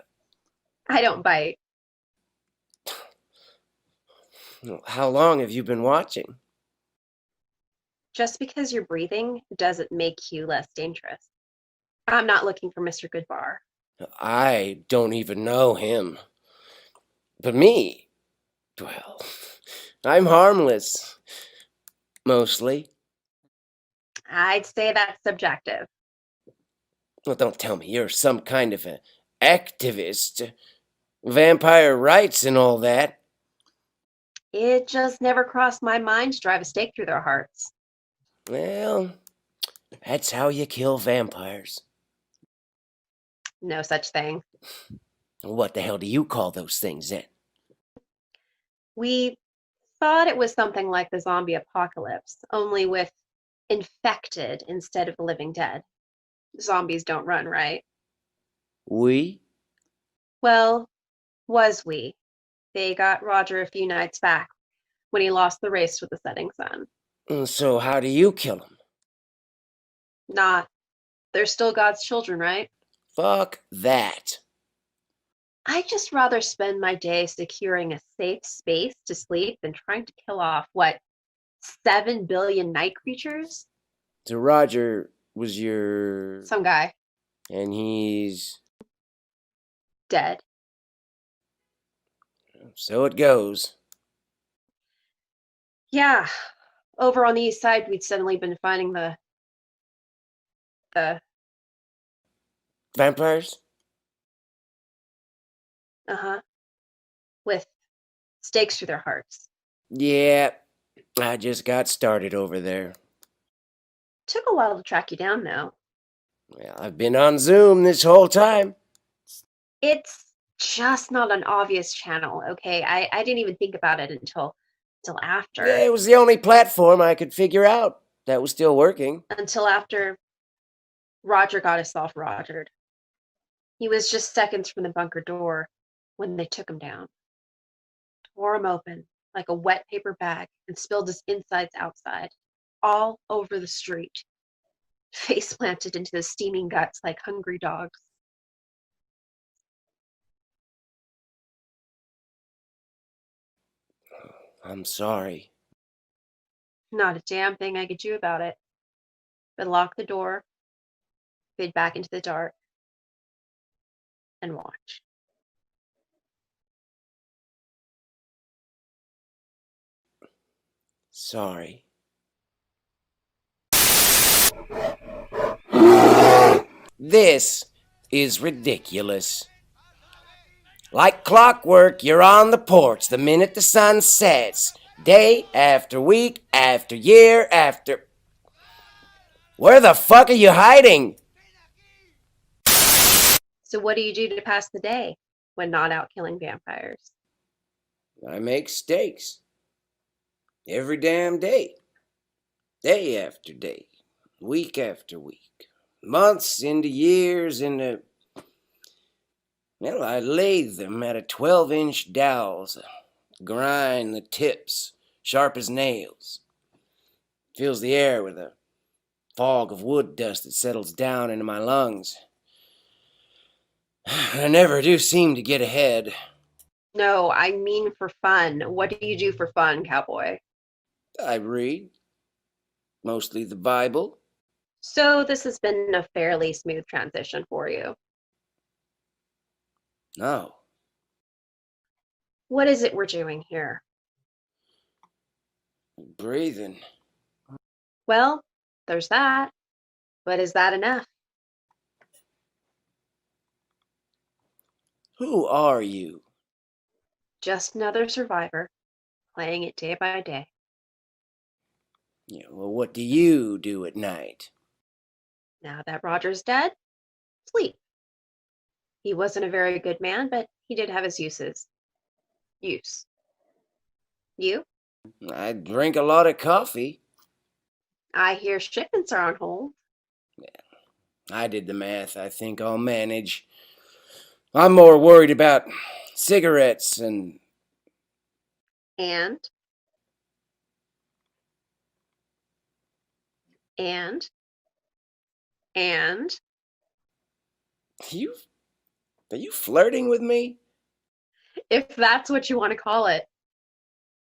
don't bite. how long have you been watching? Just because you're breathing doesn't make you less dangerous. I'm not looking for Mr. Goodbar. I don't even know him. But me, well, I'm harmless. Mostly. I'd say that's subjective. Well, don't tell me you're some kind of an activist. Vampire rights and all that. It just never crossed my mind to drive a stake through their hearts. Well, that's how you kill vampires. No such thing. What the hell do you call those things then? We thought it was something like the zombie apocalypse, only with infected instead of living dead. Zombies don't run, right? We? Well, was we. They got Roger a few nights back when he lost the race with the setting sun. So how do you kill them? Not. They're still God's children, right? Fuck that. I'd just rather spend my day securing a safe space to sleep than trying to kill off, 7 billion night creatures? So Roger was your... Some guy. And he's... Dead. So it goes. Yeah. Over on the east side, we'd suddenly been finding the Vampires? with stakes through their hearts. Yeah, I just got started over there. Took a while to track you down, though. Well, I've been on Zoom this whole time. It's just not an obvious channel, okay? I didn't even think about it until after. Yeah, it was the only platform I could figure out that was still working. Until after Roger got himself Rogered. He was just seconds from the bunker door when they took him down. Tore him open like a wet paper bag and spilled his insides outside, all over the street. Face planted into the steaming guts like hungry dogs. I'm sorry. Not a damn thing I could do about it. But lock the door, fade back into the dark, and watch. Sorry. This is ridiculous. Like clockwork, you're on the porch the minute the sun sets. Day after week after year after... Where the fuck are you hiding? So what do you do to pass the day when not out killing vampires? I make steaks. Every damn day. Day after day. Week after week. Months into years into... Well, I lathe them at a 12-inch dowels. Grind the tips, sharp as nails. Fills the air with a fog of wood dust that settles down into my lungs. I never do seem to get ahead. No, I mean for fun. What do you do for fun, cowboy? I read. Mostly the Bible. So this has been a fairly smooth transition for you. No. What is it we're doing here? Breathing. Well, there's that. But is that enough? Who are you? Just another survivor, playing it day by day. Yeah, well, what do you do at night? Now that Roger's dead, sleep. He wasn't a very good man, but he did have his uses. Use. You? I drink a lot of coffee. I hear shipments are on hold. I did the math. I think I'll manage. I'm more worried about cigarettes and And, and, and, you. Are you flirting with me? if that's what you want to call it.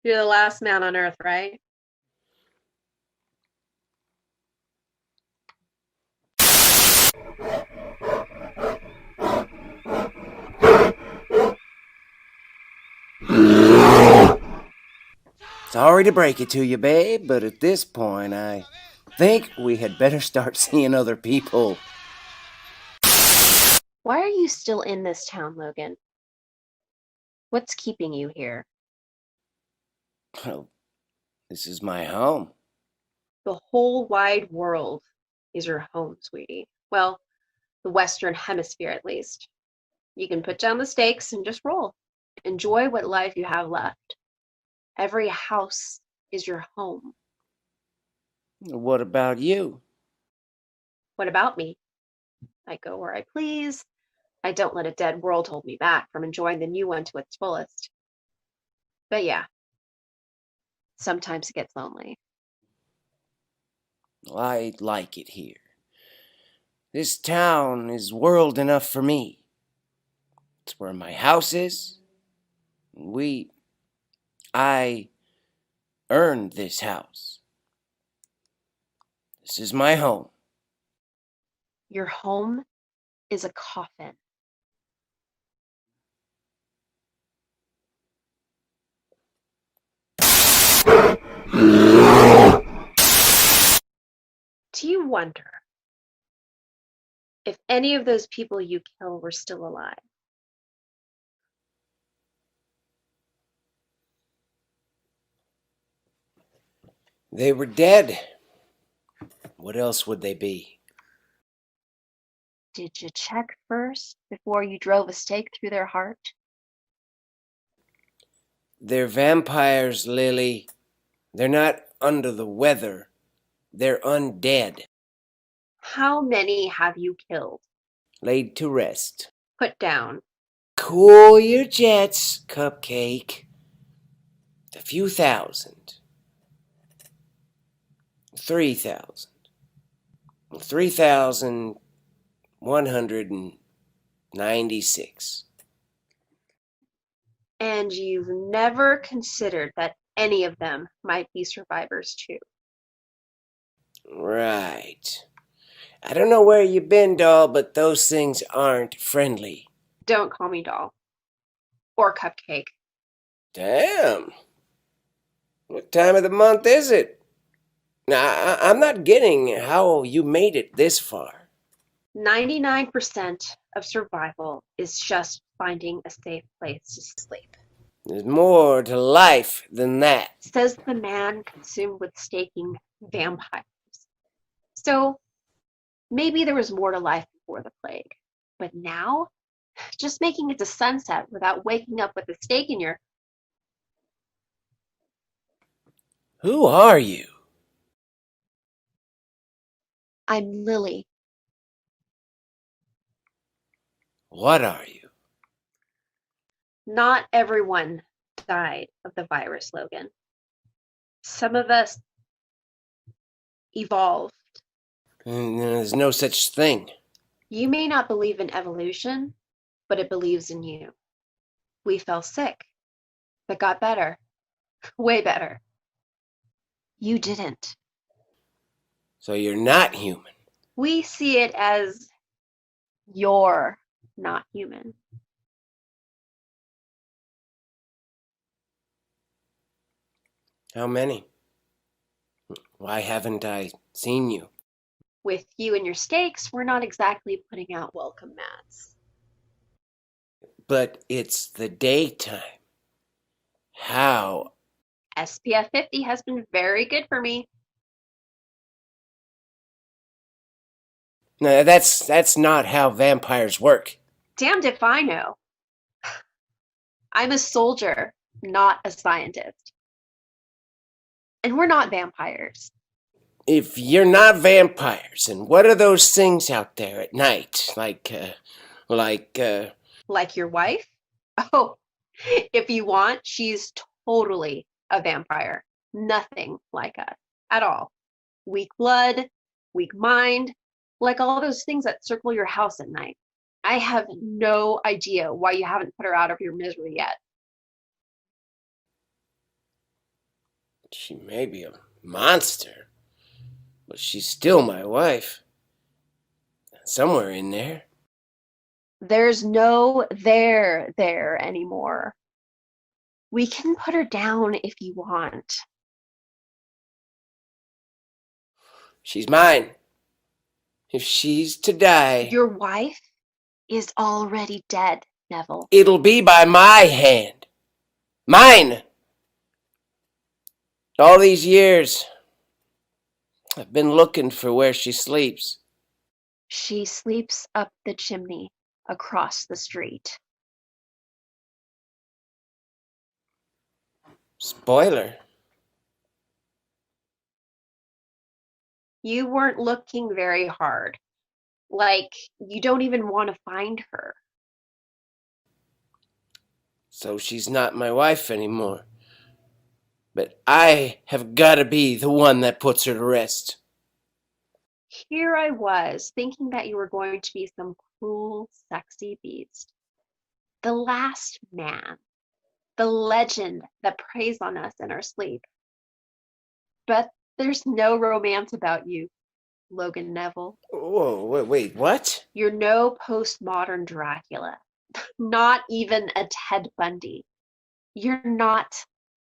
You're the last man on earth, right? Sorry to break it to you, babe, but at this point, I think we had better start seeing other people. Why are you still in this town, Logan? What's keeping you here? Well, this is my home. The whole wide world is your home, sweetie. Well, the Western Hemisphere, at least. You can put down the stakes and just roll. Enjoy what life you have left. Every house is your home. What about you? What about me? I go where I please. I don't let a dead world hold me back from enjoying the new one to its fullest. But yeah, sometimes it gets lonely. I like it here. This town is world enough for me. It's where my house is. I earned this house. This is my home. Your home is a coffin. Do you wonder if any of those people you kill were still alive? They were dead. What else would they be? Did you check first before you drove a stake through their heart? They're vampires, Lily. They're not under the weather. They're undead. How many have you killed? Laid to rest. Put down. Cool your jets, Cupcake. A few thousand. 3,000. 3,196. And you've never considered that any of them might be survivors too. Right. I don't know where you've been, doll, but those things aren't friendly. Don't call me doll. Or cupcake. Damn. What time of the month is it? Now, I'm not getting how you made it this far. 99% of survival is just finding a safe place to sleep. There's more to life than that. Says the man consumed with staking vampires. So maybe there was more to life before the plague. But now, just making it to sunset without waking up with a stake in your... Who are you? I'm Lily. What are you? Not everyone died of the virus, Logan. Some of us evolved. There's no such thing. You may not believe in evolution, but it believes in you. We fell sick, but got better. Way better. You didn't. So you're not human. We see it as you're not human. How many? Why haven't I seen you? With you and your stakes, we're not exactly putting out welcome mats. But it's the daytime. How? SPF 50 has been very good for me. No, that's not how vampires work. Damned if I know. I'm a soldier, not a scientist. And we're not vampires. if you're not vampires, and what are those things out there at night? Like Like your wife? Oh, if you want, she's totally a vampire. Nothing like us at all. Weak blood, weak mind, like all those things that circle your house at night. I have no idea why you haven't put her out of your misery yet. she may be a monster, but she's still my wife. Somewhere in there. There's no there anymore. We can put her down if you want. She's mine. If she's to die, Your wife is already dead, Neville. it'll be by my hand. Mine! All these years, I've been looking for where she sleeps. She sleeps up the chimney across the street. Spoiler. You weren't looking very hard. Like, you don't even want to find her. So she's not my wife anymore. But I have got to be the one that puts her to rest. Here I was, thinking that you were going to be some cruel, sexy beast. The last man. The legend that preys on us in our sleep. But there's no romance about you, Logan Neville. Whoa, wait, what? You're no postmodern Dracula. Not even a Ted Bundy. You're not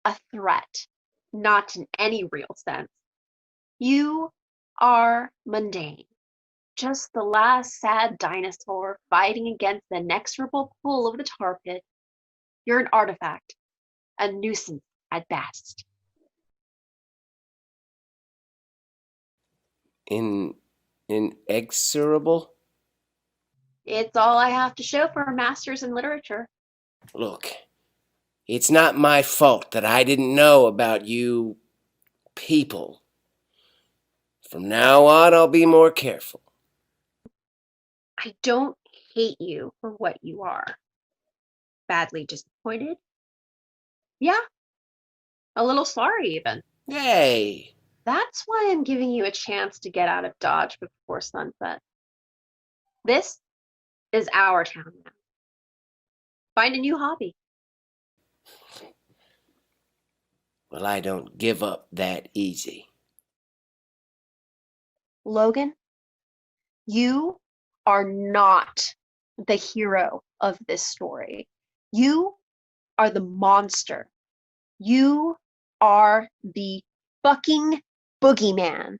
a threat. Not in any real sense. You are mundane. Just the last sad dinosaur fighting against the inexorable pull of the tar pit. You're an artifact. A nuisance at best. Inexorable? It's all I have to show for a master's in literature. Look, it's not my fault that I didn't know about you people. From now on, I'll be more careful. I don't hate you for what you are. Badly disappointed? Yeah. A little sorry, even. Hey! That's why I'm giving you a chance to get out of Dodge before sunset. This is our town now. Find a new hobby. Well, I don't give up that easy. Logan, you are not the hero of this story. You are the monster. You are the fucking boogeyman.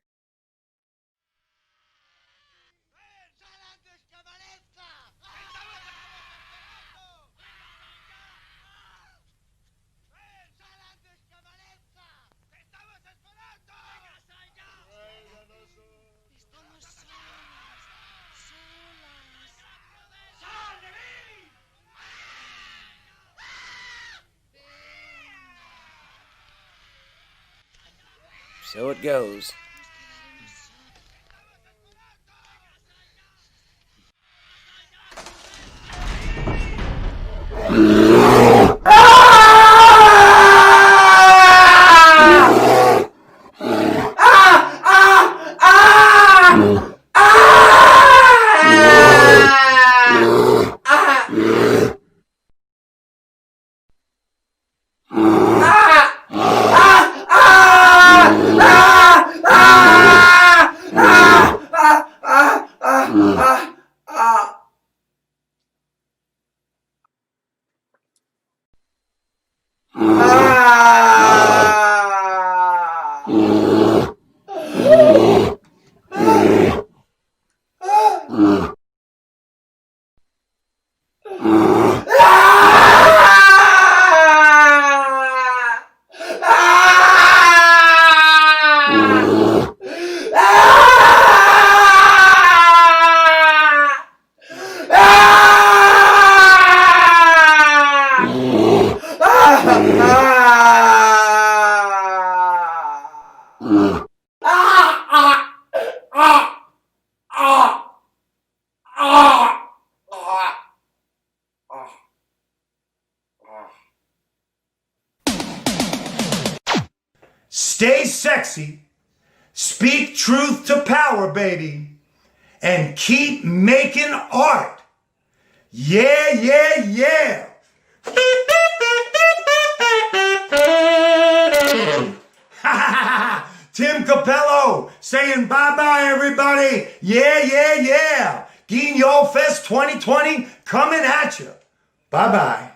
So it goes. Ah! Ah! Ah! Ah. Stay sexy, speak truth to power, baby, and keep making art. Yeah, yeah, yeah. Tim Capello saying bye-bye, everybody. Yeah, yeah, yeah. GuignolFest 2020 coming at you. Bye-bye.